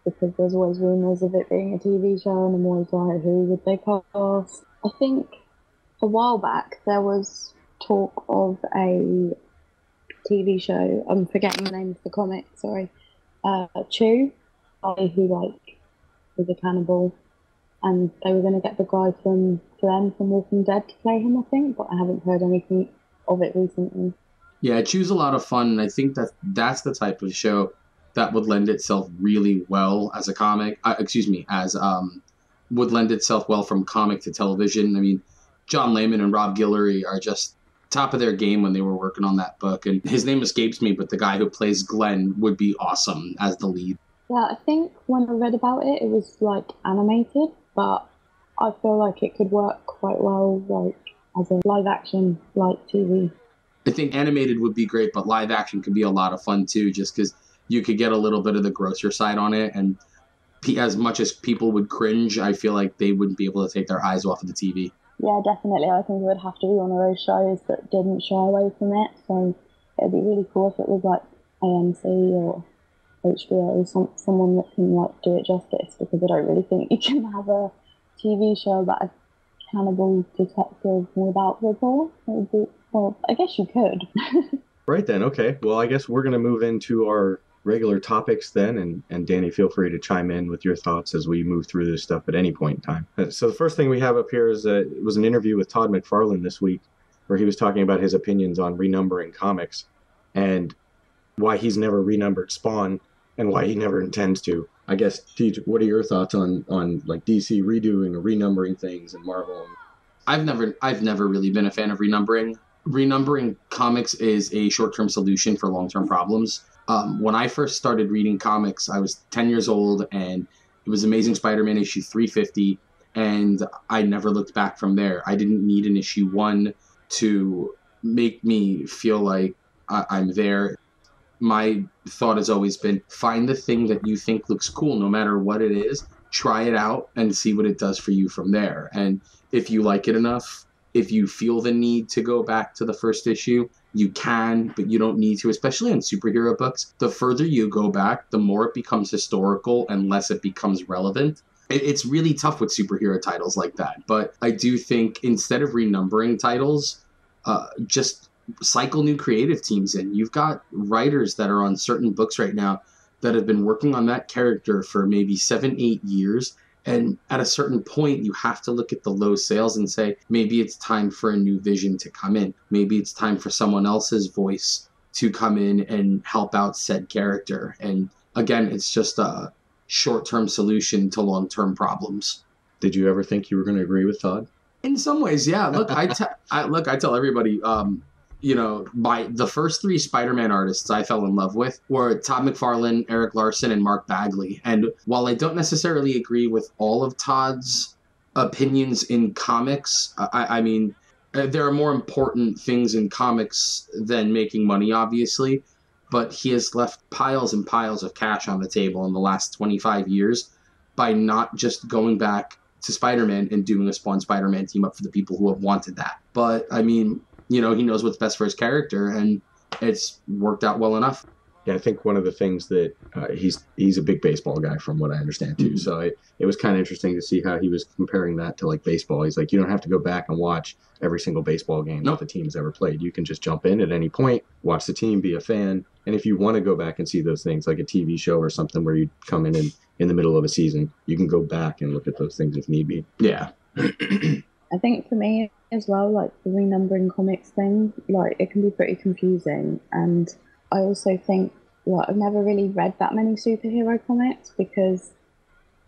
because there's always rumours of it being a TV show, and I'm always like, who would they cast? I think a while back there was talk of a TV show. I'm forgetting the name of the comic, sorry. Chew, who was a cannibal, and they were going to get the guy from Glenn from Walking Dead to play him, I think, but I haven't heard anything of it recently. Yeah, Chew's a lot of fun, and I think that's the type of show that would lend itself really well as a comic. Would lend itself well from comic to television. I mean, John Layman and Rob Guillory are just top of their game when they were working on that book, and his name escapes me, but the guy who plays Glenn would be awesome as the lead. Yeah, I think when I read about it, it was like animated, but I feel like it could work quite well, like as a live action, like TV. I think animated would be great, but live action could be a lot of fun too, just because you could get a little bit of the grosser side on it, and as much as people would cringe, I feel like they wouldn't be able to take their eyes off of the TV. Yeah, definitely. I think it would have to be one of those shows that didn't shy away from it. So it'd be really cool if it was like AMC or HBO, someone that can like do it justice, because I don't really think you can have a TV show about a cannibal detective without rapport. Well, I guess you could. Right then, okay. Well, I guess we're going to move into our regular topics then, and Dani, feel free to chime in with your thoughts as we move through this stuff at any point in time. So the first thing we have up here is it was an interview with Todd McFarlane this week, where he was talking about his opinions on renumbering comics and why he's never renumbered Spawn and why he never intends to. I guess, Teach, what are your thoughts on like DC redoing or renumbering things and Marvel? I've never really been a fan of renumbering. Renumbering comics is a short-term solution for long-term problems. When I first started reading comics, I was 10 years old, and it was Amazing Spider-Man issue 350, and I never looked back from there. I didn't need an issue 1 to make me feel like I'm there. My thought has always been, find the thing that you think looks cool, no matter what it is, try it out and see what it does for you from there. And if you like it enough, if you feel the need to go back to the first issue, you can, but you don't need to, especially in superhero books. The further you go back, the more it becomes historical and less it becomes relevant. It's really tough with superhero titles like that. But I do think instead of renumbering titles, just cycle new creative teams in. You've got writers that are on certain books right now that have been working on that character for maybe 7-8 years. And at a certain point, you have to look at the low sales and say, maybe it's time for a new vision to come in. Maybe it's time for someone else's voice to come in and help out said character. And again, it's just a short-term solution to long-term problems. Did you ever think you were going to agree with Todd? In some ways, yeah. Look, I tell everybody, the first 3 Spider-Man artists I fell in love with were Todd McFarlane, Eric Larson, and Mark Bagley. And while I don't necessarily agree with all of Todd's opinions in comics, I mean, there are more important things in comics than making money, obviously. But he has left piles and piles of cash on the table in the last 25 years by not just going back to Spider-Man and doing a Spawn Spider-Man team up for the people who have wanted that. But, I mean, he knows what's best for his character, and it's worked out well enough. Yeah, I think one of the things that he's a big baseball guy from what I understand too. So it was kind of interesting to see how he was comparing that to like baseball. He's like, you don't have to go back and watch every single baseball game that the team's ever played. You can just jump in at any point, watch the team, be a fan. And if you want to go back and see those things like a TV show or something where you come in the middle of a season, you can go back and look at those things if need be. Yeah. I think for me as well, like the renumbering comics thing, like it can be pretty confusing. And I also think, like, I've never really read that many superhero comics because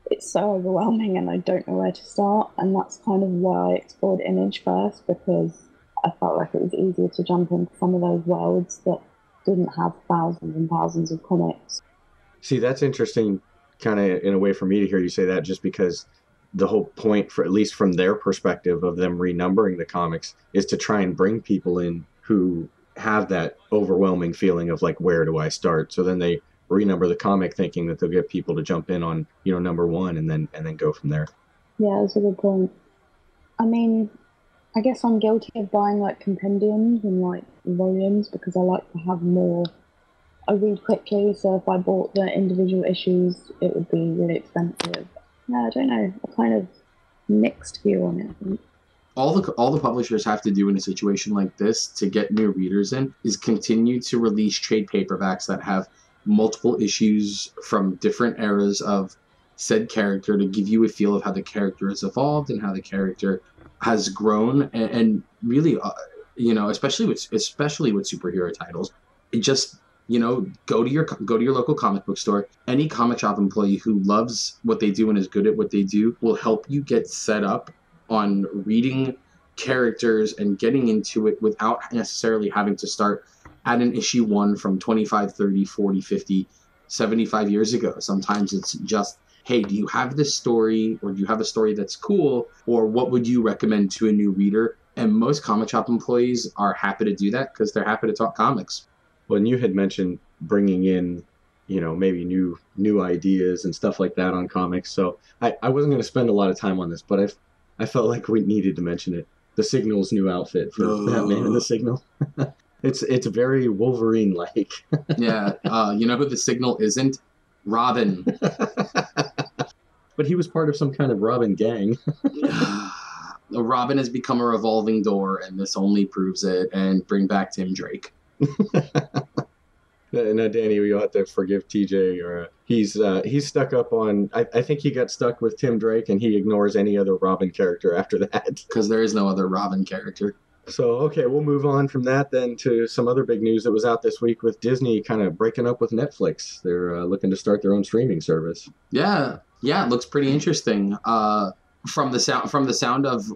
it's so overwhelming and I don't know where to start. And that's kind of why I explored Image first, because I felt like it was easier to jump into some of those worlds that didn't have thousands and thousands of comics. See, that's interesting, kind of in a way for me to hear you say that, just because the whole point, for at least from their perspective of them renumbering the comics, is to try and bring people in who have that overwhelming feeling of like, where do I start? So then they renumber the comic thinking that they'll get people to jump in on, you know, number one and then go from there. Yeah, that's a good point. I mean, I guess I'm guilty of buying like compendiums and like volumes because I like to have more. I read quickly, so if I bought the individual issues, it would be really expensive. No, I don't know. A kind of mixed view on it, I think. All the publishers have to do in a situation like this to get new readers in is continue to release trade paperbacks that have multiple issues from different eras of said character to give you a feel of how the character has evolved and how the character has grown. And really, you know, especially with superhero titles, it just, you know, go to your local comic book store. Any comic shop employee who loves what they do and is good at what they do will help you get set up on reading characters and getting into it without necessarily having to start at an issue 1 from 25, 30, 40, 50, 75 years ago. Sometimes it's just, hey, do you have this story, or do you have a story that's cool, or what would you recommend to a new reader? And most comic shop employees are happy to do that because they're happy to talk comics. Well, and you had mentioned bringing in, you know, maybe new ideas and stuff like that on comics. So I wasn't going to spend a lot of time on this, but I felt like we needed to mention it. The Signal's new outfit for Batman and the Signal. It's very Wolverine-like. Yeah, you know who the Signal isn't? Robin. But he was part of some kind of Robin gang. Robin has become a revolving door, and this only proves it. And bring back Tim Drake. Now, Danny, you'll have to forgive TJ, or he's stuck up on. I think he got stuck with Tim Drake, and he ignores any other Robin character after that. Because there is no other Robin character. So, okay, we'll move on from that then to some other big news that was out this week with Disney kind of breaking up with Netflix. They're looking to start their own streaming service. Yeah, it looks pretty interesting. From the sound of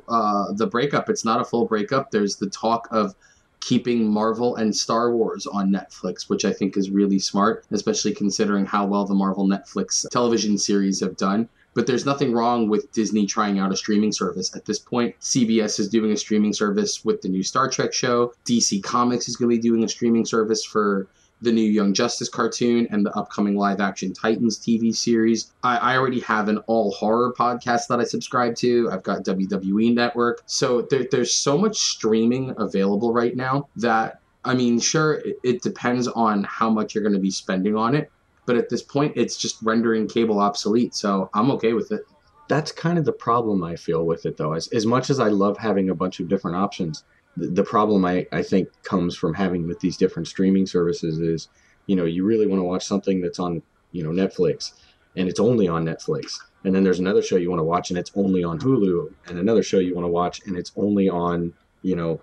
the breakup, it's not a full breakup. There's the talk of keeping Marvel and Star Wars on Netflix, which I think is really smart, especially considering how well the Marvel Netflix television series have done. But there's nothing wrong with Disney trying out a streaming service. At this point, CBS is doing a streaming service with the new Star Trek show. DC Comics is going to be doing a streaming service for the new Young Justice cartoon and the upcoming live-action Titans TV series. I already have an all-horror podcast that I subscribe to. I've got WWE Network. So there's so much streaming available right now that, I mean, sure, it depends on how much you're going to be spending on it. But at this point, it's just rendering cable obsolete. So I'm okay with it. That's kind of the problem I feel with it, though. As much as I love having a bunch of different options, the problem I think comes from having with these different streaming services is, you know, you really want to watch something that's on, you know, Netflix, and it's only on Netflix. And then there's another show you want to watch, and it's only on Hulu, and another show you want to watch, and it's only on, you know,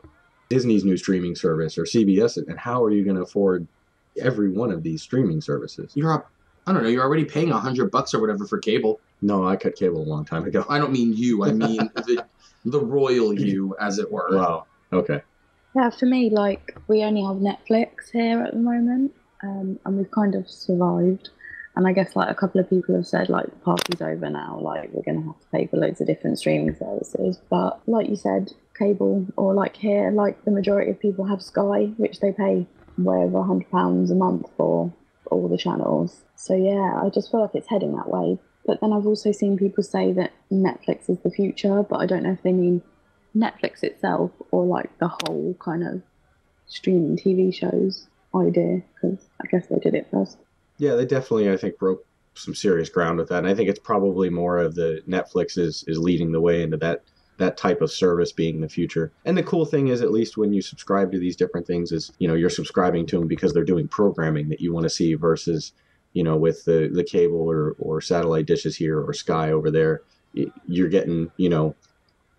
Disney's new streaming service or CBS. And how are you going to afford every one of these streaming services? You're already paying $100 or whatever for cable. No, I cut cable a long time ago. I don't mean you. I mean the royal you, as it were. Wow. Okay. Yeah, for me, like, we only have Netflix here at the moment, and we've kind of survived. And I guess, like, a couple of people have said, like, the party's over now, like, we're going to have to pay for loads of different streaming services. But, like you said, cable, or like here, like, the majority of people have Sky, which they pay way over £100 a month for all the channels. So, yeah, I just feel like it's heading that way. But then I've also seen people say that Netflix is the future, but I don't know if they mean Netflix itself or like the whole kind of streaming TV shows. idea, because I guess they did it first. Yeah, they definitely, I think, broke some serious ground with that. And I think it's probably more of the Netflix is leading the way into that type of service being the future. And the cool thing is, at least when you subscribe to these different things, is, you're subscribing to them because they're doing programming that you want to see versus, with the cable or satellite dishes here or Sky over there, you're getting,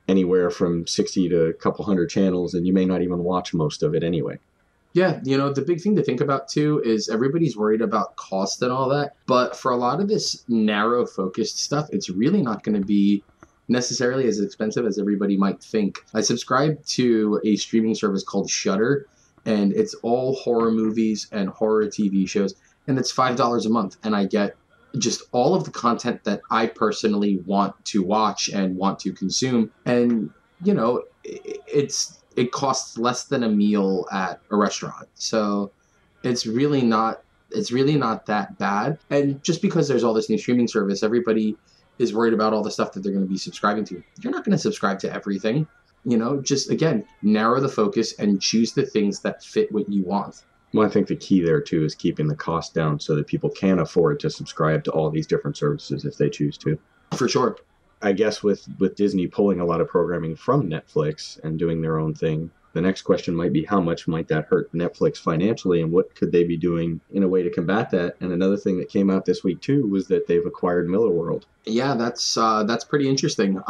anywhere from 60 to a couple hundred channels, and you may not even watch most of it anyway. Yeah, the big thing to think about too is everybody's worried about cost and all that. But for a lot of this narrow focused stuff, it's really not going to be necessarily as expensive as everybody might think. I subscribe to a streaming service called Shudder, and it's all horror movies and horror TV shows, and it's $5 a month, and I get just all of the content that I personally want to watch and want to consume. And, it costs less than a meal at a restaurant. So it's really not that bad. And just because there's all this new streaming service, everybody is worried about all the stuff that they're going to be subscribing to. You're not going to subscribe to everything. Just again, narrow the focus and choose the things that fit what you want. Well, I think the key there too is keeping the cost down so that people can afford to subscribe to all these different services if they choose to. For sure. I guess with Disney pulling a lot of programming from Netflix and doing their own thing, the next question might be how much might that hurt Netflix financially, and what could they be doing in a way to combat that? And another thing that came out this week too was that they've acquired Millarworld. Yeah, that's pretty interesting.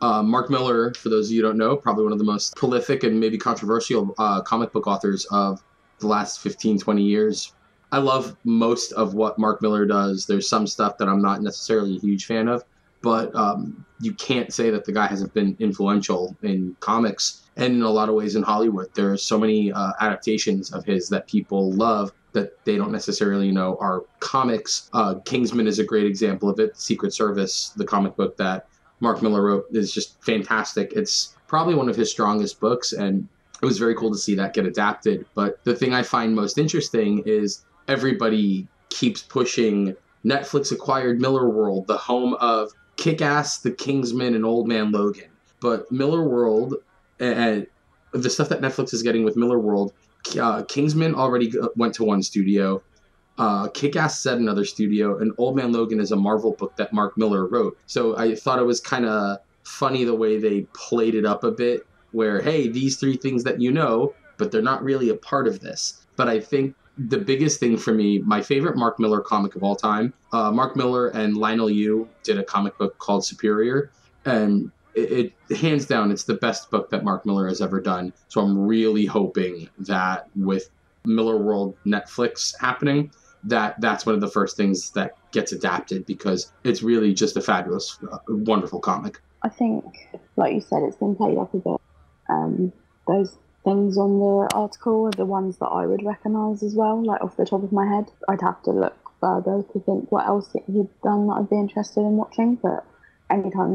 Mark Millar, for those of you who don't know, probably one of the most prolific and maybe controversial comic book authors of the last 15, 20 years. I love most of what Mark Millar does. There's some stuff that I'm not necessarily a huge fan of, but you can't say that the guy hasn't been influential in comics and in a lot of ways in Hollywood. There are so many adaptations of his that people love that they don't necessarily know are comics. Kingsman is a great example of it. Secret Service, the comic book that Mark Millar wrote, is just fantastic. It's probably one of his strongest books, and it was very cool to see that get adapted. But the thing I find most interesting is everybody keeps pushing Netflix acquired Millarworld, the home of Kick-Ass, The Kingsman, and Old Man Logan. But Millarworld, and the stuff that Netflix is getting with Millarworld, Kingsman already went to one studio. Kick-Ass is at another studio, and Old Man Logan is a Marvel book that Mark Millar wrote. So I thought it was kind of funny the way they played it up a bit, where, hey, these three things that you know, but they're not really a part of this. But I think the biggest thing for me, my favorite Mark Millar comic of all time, Mark Millar and Lionel Yu did a comic book called Superior, and it hands down, it's the best book that Mark Millar has ever done. So I'm really hoping that with Millarworld Netflix happening, that's one of the first things that gets adapted, because it's really just a fabulous, wonderful comic. I think, like you said, it's been played up a bit. Those things on the article are the ones that I would recognise as well, like off the top of my head. I'd have to look further to think what else he'd done that I'd be interested in watching, but anytime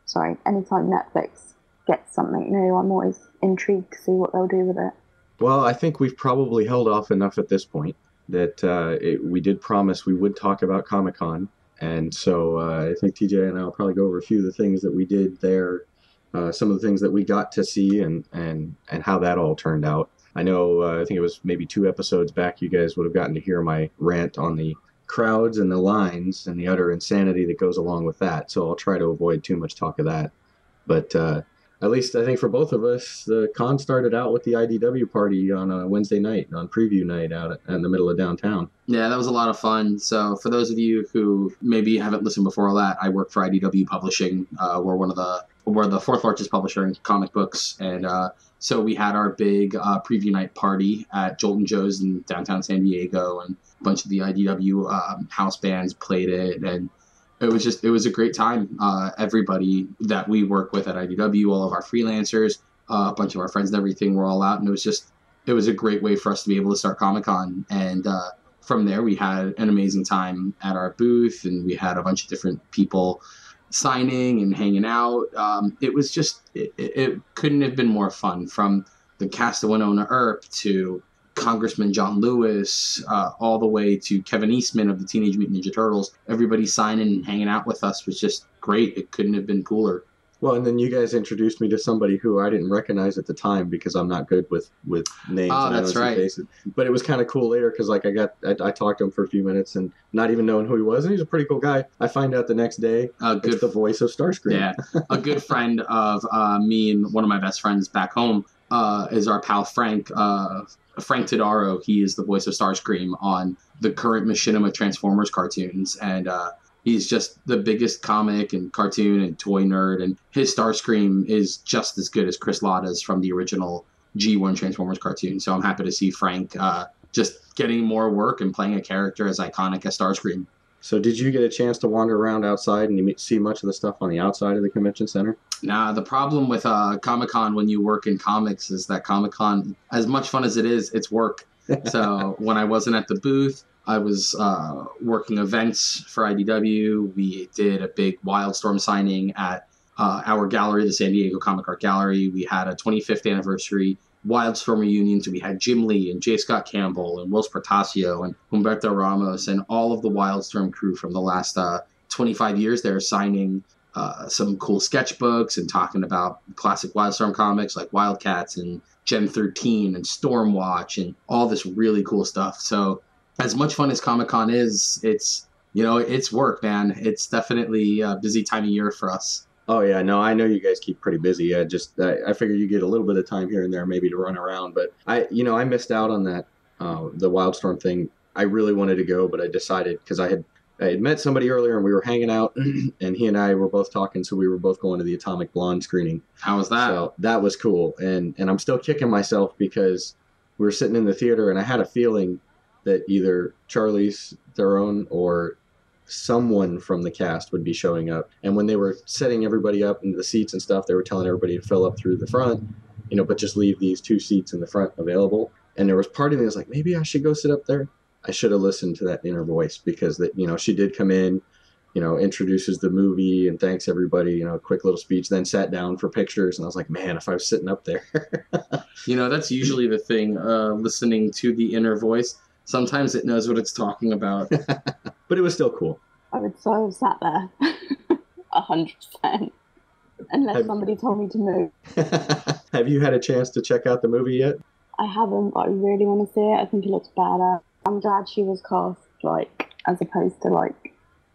Netflix gets something new, I'm always intrigued to see what they'll do with it. Well, I think we've probably held off enough at this point that we did promise we would talk about Comic-Con, and so I think TJ and I will probably go over a few of the things that we did there, some of the things that we got to see, and how that all turned out. I know, I think it was maybe 2 episodes back, you guys would have gotten to hear my rant on the crowds and the lines and the utter insanity that goes along with that, so I'll try to avoid too much talk of that. But at least I think for both of us, the con started out with the IDW party on a Wednesday night, on preview night out in the middle of downtown. Yeah, that was a lot of fun. So for those of you who maybe haven't listened before all that, I work for IDW Publishing. We're the 4th largest publisher in comic books. And so we had our big preview night party at Jolton Joe's in downtown San Diego, and a bunch of the IDW house bands played it. And it was a great time. Everybody that we work with at IDW, all of our freelancers, a bunch of our friends and everything were all out. And it was a great way for us to be able to start Comic-Con. And from there, we had an amazing time at our booth, and we had a bunch of different people signing and hanging out. It couldn't have been more fun, from the cast of Winona Earp to Congressman John Lewis, all the way to Kevin Eastman of the Teenage Mutant Ninja Turtles. Everybody signing and hanging out with us was just great. It couldn't have been cooler. Well, and then you guys introduced me to somebody who I didn't recognize at the time because I'm not good with names Oh, and I that's don't see right. faces. But it was kind of cool later because like I talked to him for a few minutes and not even knowing who he was, and he's a pretty cool guy. I find out the next day it's the voice of Starscream. Yeah, a good friend of me and one of my best friends back home is our pal Frank. Frank Todaro. He is the voice of Starscream on the current Machinima Transformers cartoons, and he's just the biggest comic and cartoon and toy nerd. And his Starscream is just as good as Chris Latta's from the original G1 Transformers cartoon. So I'm happy to see Frank just getting more work and playing a character as iconic as Starscream. So did you get a chance to wander around outside and you see much of the stuff on the outside of the convention center? Nah, the problem with Comic-Con when you work in comics is that Comic-Con, as much fun as it is, it's work. So when I wasn't at the booth, I was working events for IDW. We did a big Wildstorm signing at our gallery, the San Diego Comic Art Gallery. We had a 25th anniversary Wildstorm reunion. So we had Jim Lee and J. Scott Campbell and Wills Portacio and Humberto Ramos and all of the Wildstorm crew from the last 25 years there signing some cool sketchbooks and talking about classic Wildstorm comics like Wildcats and Gen 13 and Stormwatch and all this really cool stuff. So as much fun as Comic-Con is, it's work, man. It's definitely a busy time of year for us. Oh yeah, no, I know you guys keep pretty busy. I figure you get a little bit of time here and there maybe to run around, but I missed out on that the Wildstorm thing. I really wanted to go, but I decided because I had met somebody earlier and we were hanging out and he and I were both talking, so we were both going to the Atomic Blonde screening. How was that? So that was cool, and I'm still kicking myself because we were sitting in the theater and I had a feeling that either Charlize Theron or someone from the cast would be showing up. And when they were setting everybody up into the seats and stuff, they were telling everybody to fill up through the front, but just leave these 2 seats in the front available. And there was part of me that was like, maybe I should go sit up there. I should have listened to that inner voice because she did come in, introduces the movie and thanks everybody, a quick little speech, then sat down for pictures. And I was like, man, if I was sitting up there. That's usually the thing, listening to the inner voice. Sometimes it knows what it's talking about. But it was still cool. I would so have sat there 100%, unless somebody told me to move. Have you had a chance to check out the movie yet? I haven't, but I really want to see it. I think it looks badass. I'm glad she was cast, as opposed to,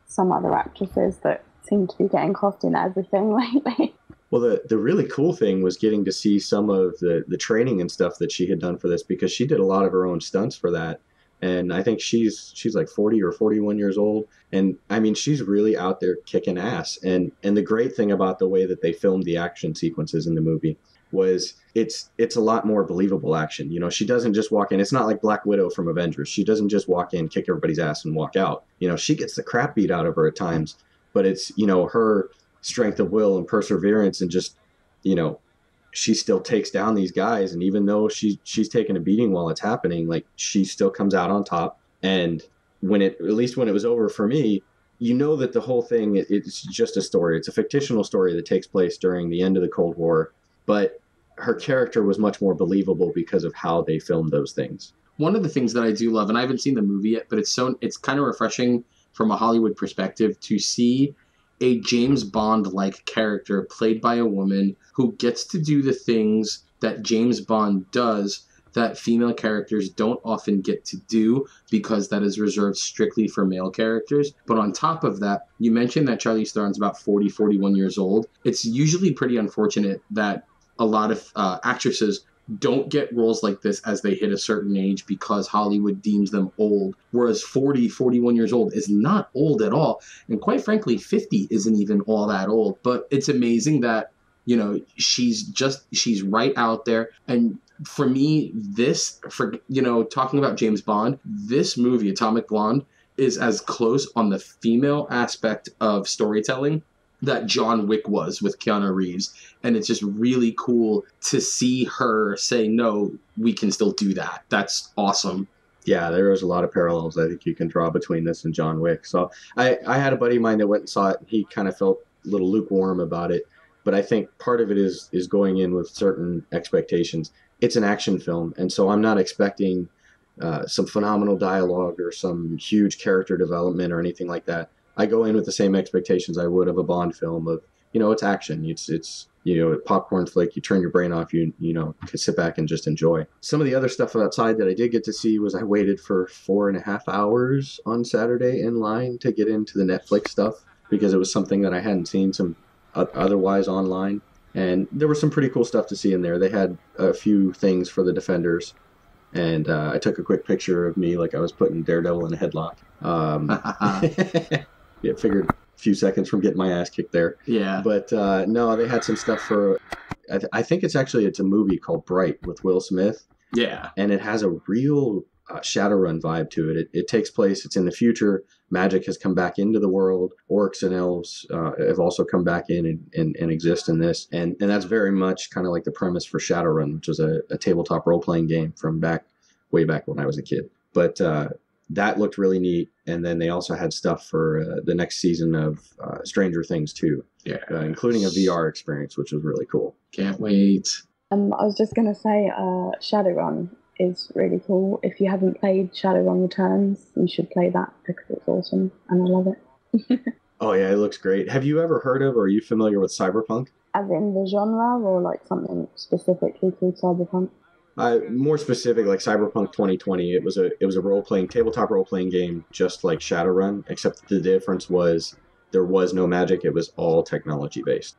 some other actresses that seem to be getting cast in everything lately. Well, the really cool thing was getting to see some of the training and stuff that she had done for this, because she did a lot of her own stunts for that. And I think she's like 40 or 41 years old. And I mean, she's really out there kicking ass. And the great thing about the way that they filmed the action sequences in the movie was it's a lot more believable action. She doesn't just walk in. It's not like Black Widow from Avengers. She doesn't just walk in, kick everybody's ass and walk out. She gets the crap beat out of her at times, but it's, her strength of will and perseverance and just, she still takes down these guys. And even though she's taking a beating while it's happening, she still comes out on top. And at least when it was over for me, that the whole thing, it's just a story. It's a fictional story that takes place during the end of the Cold War, but her character was much more believable because of how they filmed those things. One of the things that I do love, and I haven't seen the movie yet, but it's kind of refreshing from a Hollywood perspective to see a James Bond-like character played by a woman who gets to do the things that James Bond does that female characters don't often get to do, because that is reserved strictly for male characters. But on top of that, you mentioned that Charlize Theron's about 40, 41 years old. It's usually pretty unfortunate that a lot of actresses don't get roles like this as they hit a certain age because Hollywood deems them old, whereas 40, 41 years old is not old at all. And quite frankly, 50 isn't even all that old. But it's amazing that, she's right out there. And for me, talking about James Bond, this movie, Atomic Blonde, is as close on the female aspect of storytelling that John Wick was with Keanu Reeves. And it's just really cool to see her say, no, we can still do that. That's awesome. Yeah, there was a lot of parallels I think you can draw between this and John Wick. So I had a buddy of mine that went and saw it. He kind of felt a little lukewarm about it. But I think part of it is going in with certain expectations. It's an action film, and so I'm not expecting some phenomenal dialogue or some huge character development or anything like that. I go in with the same expectations I would of a Bond film, of it's action. It's a popcorn flick. You turn your brain off. You can sit back and just enjoy. Some of the other stuff outside that I did get to see was I waited for 4.5 hours on Saturday in line to get into the Netflix stuff because it was something that I hadn't seen some otherwise online. And there was some pretty cool stuff to see in there. They had a few things for the Defenders. And I took a quick picture of me like I was putting Daredevil in a headlock. Yeah, figured a few seconds from getting my ass kicked there. Yeah. But no, they had some stuff for... I think it's a movie called Bright with Will Smith. Yeah. And it has a real Shadowrun vibe to it. It takes place, it's in the future. Magic has come back into the world. Orcs and elves have also come back in and exist in this. And that's very much kind of like the premise for Shadowrun, which was a tabletop role-playing game from way back when I was a kid. But that looked really neat. And then they also had stuff for the next season of Stranger Things too. Yeah. Including a VR experience, which was really cool. Can't wait. I was just going to say Shadowrun is really cool. If you haven't played Shadowrun Returns, you should play that because it's awesome and I love it. Oh yeah, it looks great. Have you ever heard of or are you familiar with cyberpunk? As in the genre or like something specifically called cyberpunk? More specific, like Cyberpunk 2020. It was a tabletop role-playing game just like Shadowrun, except the difference was there was no magic. It was all technology based.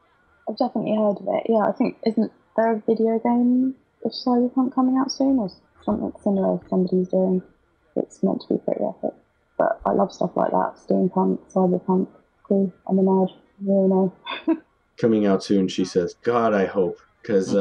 I've definitely heard of it. Yeah, I think, isn't there a video game of Cyberpunk coming out soon or something similar somebody's doing? It's meant to be pretty epic. But I love stuff like that. Steampunk, cyberpunk, cool. I'm a nerd. Really know. Coming out soon, she says. God, I hope. Because,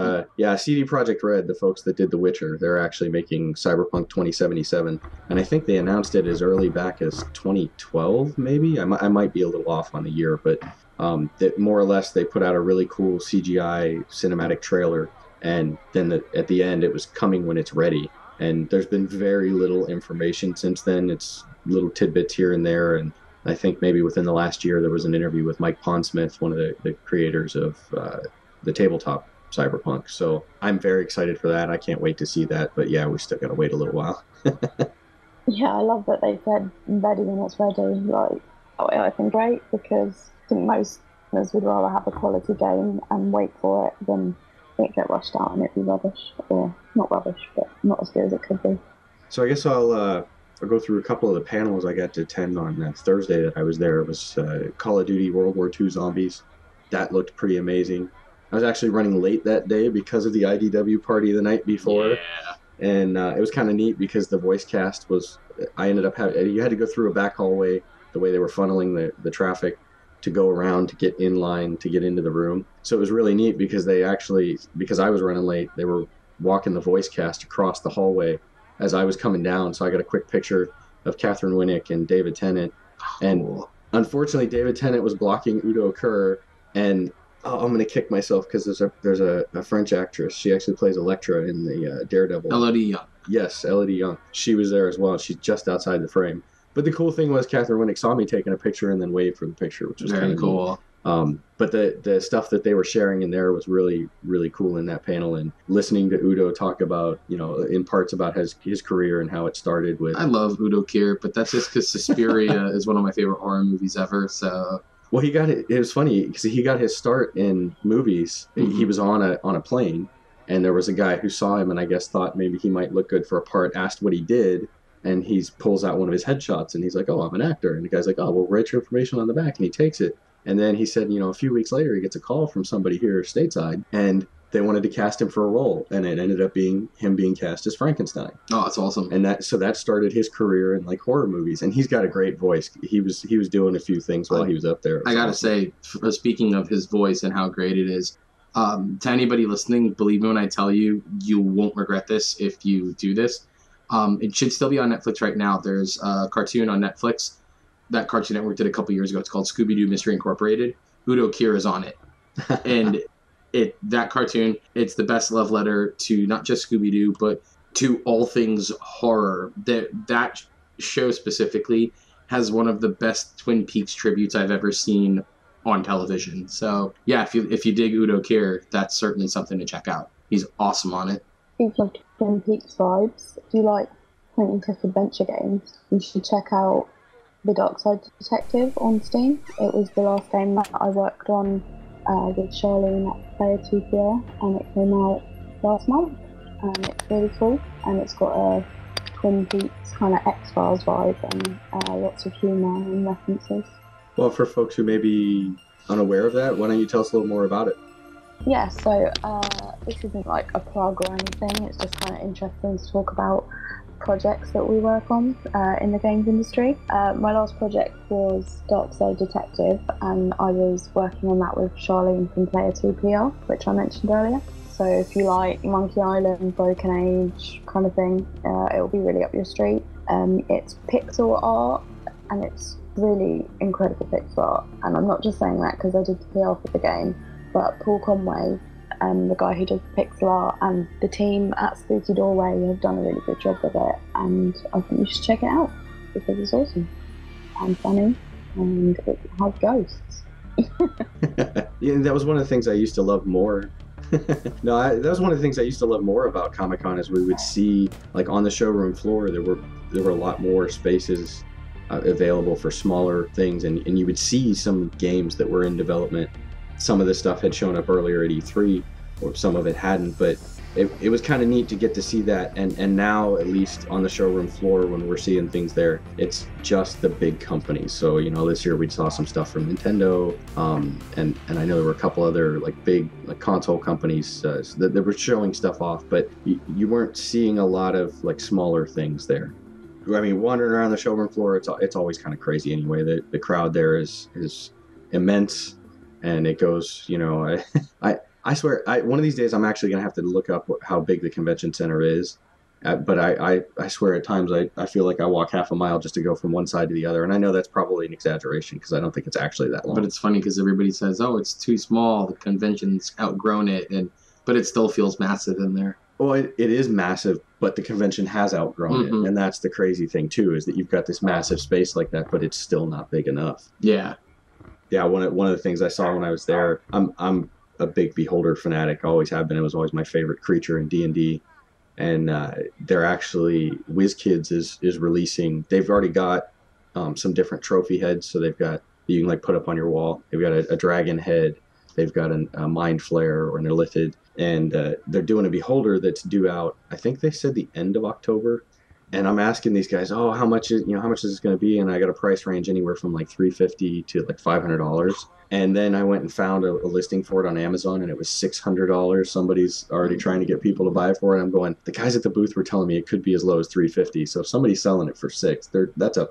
CD Projekt Red, the folks that did The Witcher, they're actually making Cyberpunk 2077. And I think they announced it as early back as 2012, maybe? I might be a little off on the year, but that more or less they put out a really cool CGI cinematic trailer. And then at the end, it was coming when it's ready. And there's been very little information since then. It's little tidbits here and there. And I think maybe within the last year, there was an interview with Mike Pondsmith, one of the creators of the tabletop Cyberpunk. So I'm very excited for that. I can't wait to see that. But yeah, we still got to wait a little while. Yeah, I love that they said ready when it's ready. Like, I think great because I think most of us would rather have a quality game and wait for it than it get rushed out and it be rubbish. Or not rubbish, but not as good as it could be. So I guess I'll go through a couple of the panels I got to attend on that Thursday that I was there. It was Call of Duty World War II Zombies. That looked pretty amazing. I was actually running late that day because of the IDW party the night before. Yeah. And it was kind of neat because the voice cast was, I ended up having, you had to go through a back hallway, the way they were funneling the traffic to go around to get in line to get into the room. So it was really neat because they actually, because I was running late, they were walking the voice cast across the hallway as I was coming down. So I got a quick picture of Catherine Winnick and David Tennant. And unfortunately, David Tennant was blocking Udo Kerr, and I'm going to kick myself because there's a French actress. She actually plays Elektra in the Daredevil. Elodie Young. Yes, Elodie Young. She was there as well. She's just outside the frame. But the cool thing was Catherine Winnick saw me taking a picture and then waved for the picture, which was very cool. But the stuff that they were sharing in there was really, really cool in that panel. And listening to Udo talk about, in parts about his career and how it started with... I love Udo Kier, but that's just because Suspiria is one of my favorite horror movies ever, so... Well, it was funny because he got his start in movies. Mm-hmm. He was on a plane, and there was a guy who saw him and I guess thought maybe he might look good for a part, asked what he did, and he pulls out one of his headshots, and he's like, "Oh, I'm an actor." And the guy's like, "Oh, well, write your information on the back," and he takes it. And then he said, a few weeks later, he gets a call from somebody here stateside, and they wanted to cast him for a role, and it ended up being him being cast as Frankenstein. Oh, that's awesome. And that started his career in horror movies, and he's got a great voice. He was doing a few things while he was up there. I gotta say, speaking of his voice and how great it is, to anybody listening, believe me when I tell you, you won't regret this if you do this. It should still be on Netflix right now. There's a cartoon on Netflix that Cartoon Network did a couple years ago. It's called Scooby-Doo Mystery Incorporated. Udo Kier is on it. And that cartoon, it's the best love letter to not just Scooby-Doo, but to all things horror. That show specifically has one of the best Twin Peaks tributes I've ever seen on television. So yeah, if you dig Udo Kier, that's certainly something to check out. He's awesome on it. Speaking of Twin Peaks vibes, if you like point and click adventure games, you should check out The Dark Side Detective on Steam. It was the last game that I worked on with Charlene at Player 2PR, and it came out last month. And it's really cool, and it's got a Twin Peaks kind of X-Files vibe, and lots of humour and references. Well, for folks who may be unaware of that, why don't you tell us a little more about it? Yeah, so this isn't like a plug or anything, it's just kind of interesting to talk about projects that we work on in the games industry. My last project was Dark Side Detective, and I was working on that with Charlene from Player 2PR, which I mentioned earlier. So if you like Monkey Island, Broken Age kind of thing, it'll be really up your street. It's pixel art, and it's really incredible pixel art. And I'm not just saying that because I did the PR for the game, but Paul Conway, the guy who does the pixel art, and the team at Spooky Doorway have done a really good job with it. And I think you should check it out because it's awesome and funny, and it has ghosts. Yeah, that was one of the things I used to love more. That was one of the things I used to love more about Comic-Con is we would see, like on the showroom floor, there were a lot more spaces available for smaller things, and you would see some games that were in development. Some of this stuff had shown up earlier at E3, or some of it hadn't, but it was kind of neat to get to see that. And now, at least on the showroom floor, when we're seeing things there, it's just the big companies. So, you know, this year we saw some stuff from Nintendo, and I know there were a couple other like big like console companies that were showing stuff off, but you weren't seeing a lot of like smaller things there. I mean, wandering around the showroom floor, it's always kind of crazy anyway. The crowd there is immense, and it goes, you know, I swear, one of these days I'm actually going to have to look up how big the convention center is. But I swear at times I feel like I walk half a mile just to go from one side to the other. And I know that's probably an exaggeration because I don't think it's actually that long. But it's funny because everybody says, oh, it's too small. The convention's outgrown it. But it still feels massive in there. Well, it is massive, but the convention has outgrown it. And that's the crazy thing, too, is that you've got this massive space like that, but it's still not big enough. Yeah. Yeah, one of the things I saw when I was there, I'm a big Beholder fanatic, always have been. It was always my favorite creature in D&D. And they're actually, WizKids is releasing, they've already got some different trophy heads. So they've got, you can like put up on your wall. They've got a dragon head. They've got a Mind Flare or an Illithid. And they're doing a Beholder that's due out, I think they said the end of October. And I'm asking these guys, oh, how much is this going to be? And I got a price range anywhere from like $350 to like $500. And then I went and found a listing for it on Amazon, and it was $600. Somebody's already trying to get people to buy it for it. I'm going, the guys at the booth were telling me it could be as low as $350. So if somebody's selling it for $600, that's a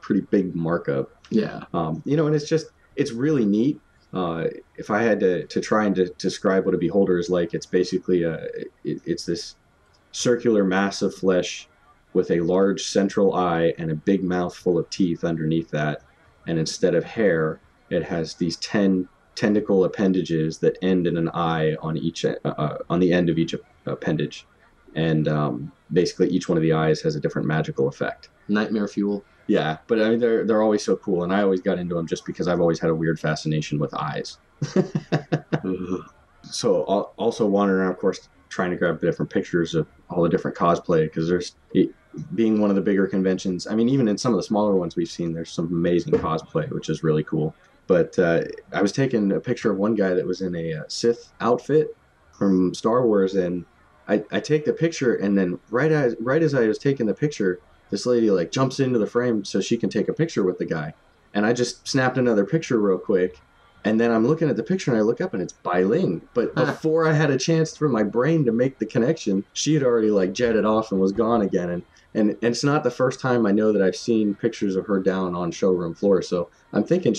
pretty big markup. Yeah. You know, and it's really neat. If I had to try and describe what a Beholder is like, it's basically it's this circular mass of flesh with a large central eye and a big mouth full of teeth underneath that. And instead of hair, it has these 10 tentacle appendages that end in an eye on each on the end of each appendage. And basically each one of the eyes has a different magical effect. Nightmare fuel. Yeah, but I mean, they're always so cool. And I always got into them just because I've always had a weird fascination with eyes. So also wandering around, of course, trying to grab different pictures of all the different cosplay, because being one of the bigger conventions, I mean, even in some of the smaller ones we've seen, there's some amazing cosplay, which is really cool. But I was taking a picture of one guy that was in a Sith outfit from Star Wars, and I take the picture, and then right as I was taking the picture, this lady like jumps into the frame so she can take a picture with the guy. And I just snapped another picture real quick. And then I'm looking at the picture and I look up and it's Bai Ling. But before I had a chance for my brain to make the connection, she had already like jetted off and was gone again. And it's not the first time I know that I've seen pictures of her down on showroom floor. So I'm thinking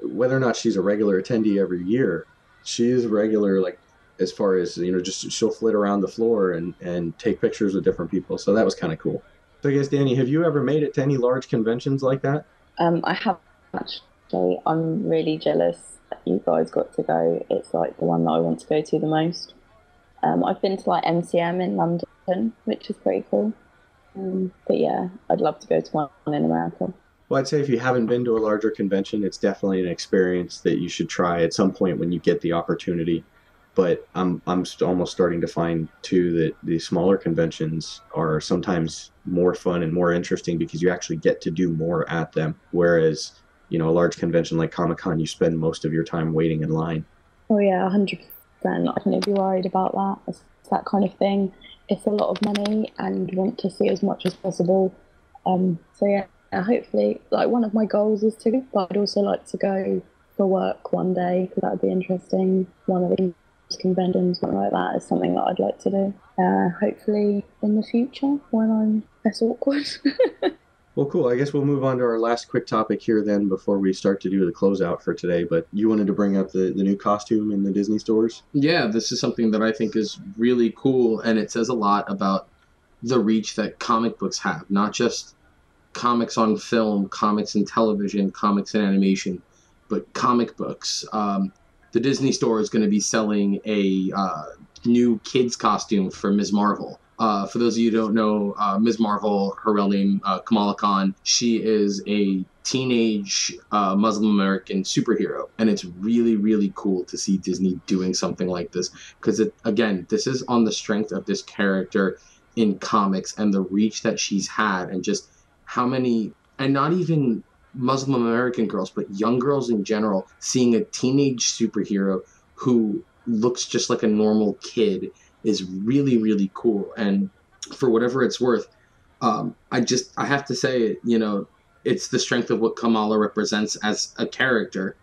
whether or not she's a regular attendee every year, she is regular, like as far as, you know, just she'll flit around the floor and take pictures with different people. So that was kind of cool. So I guess, Dani, have you ever made it to any large conventions like that? I have actually. I'm really jealous that you guys got to go. It's like the one that I want to go to the most. I've been to like MCM in London, which is pretty cool. But yeah, I'd love to go to one in America. Well, I'd say if you haven't been to a larger convention, it's definitely an experience that you should try at some point when you get the opportunity. But I'm almost starting to find, too, that the smaller conventions are sometimes more fun and more interesting because you actually get to do more at them. Whereas, you know, a large convention like Comic-Con, you spend most of your time waiting in line. Oh yeah, 100%. I shouldn't be worried about that. It's that kind of thing. It's a lot of money and want to see as much as possible. So yeah, hopefully, like one of my goals is to, but I'd also like to go for work one day because that would be interesting. One of the conventions, something like that, is something that I'd like to do. Hopefully in the future when I'm less awkward. Well, cool. I guess we'll move on to our last quick topic here then before we start to do the closeout for today. But you wanted to bring up the new costume in the Disney stores? Yeah, this is something that I think is really cool, and it says a lot about the reach that comic books have, not just comics on film, comics in television, comics in animation, but comic books. The Disney store is going to be selling a new kids costume for Ms. Marvel. For those of you who don't know, Ms. Marvel, her real name, Kamala Khan, she is a teenage Muslim American superhero. And it's really, really cool to see Disney doing something like this. Because, again, this is on the strength of this character in comics and the reach that she's had and just how many, and not even Muslim American girls, but young girls in general, seeing a teenage superhero who looks just like a normal kid is really, really cool. And for whatever it's worth, I have to say, it's the strength of what Kamala represents as a character.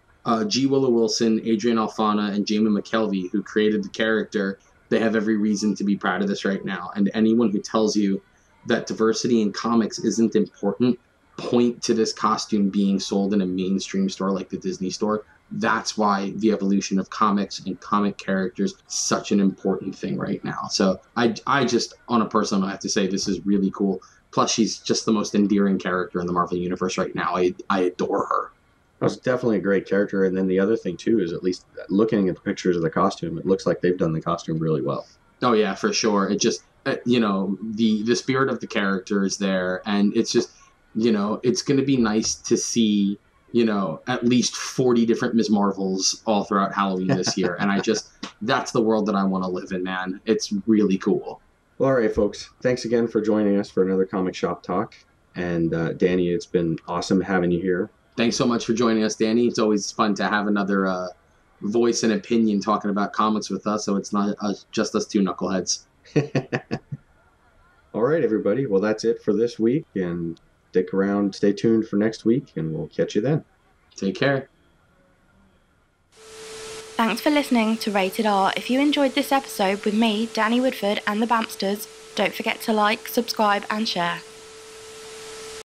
G. Willow Wilson, Adrian Alphona, and Jamie McKelvey, who created the character, they have every reason to be proud of this right now. And anyone who tells you that diversity in comics isn't important, point to this costume being sold in a mainstream store like the Disney store. That's why the evolution of comics and comic characters is such an important thing right now. So I just, on a personal note, I have to say this is really cool. Plus, she's just the most endearing character in the Marvel Universe right now. I adore her. That's definitely a great character. And then the other thing, too, is at least looking at the pictures of the costume, it looks like they've done the costume really well. Oh, yeah, for sure. It just, the spirit of the character is there. And it's just, it's going to be nice to see, at least 40 different Ms. Marvels all throughout Halloween this year. And that's the world that I want to live in, man. It's really cool. Well, all right, folks. Thanks again for joining us for another Comic Shop Talk. And Dani, it's been awesome having you here. Thanks so much for joining us, Dani. It's always fun to have another voice and opinion talking about comics with us, so it's not just us two knuckleheads. All right, everybody. Well, that's it for this week. And stick around, stay tuned for next week, and we'll catch you then. Take care. Thanks for listening to Rated R. If you enjoyed this episode with me, Dani Woodford, and the Bampsters, don't forget to like, subscribe, and share.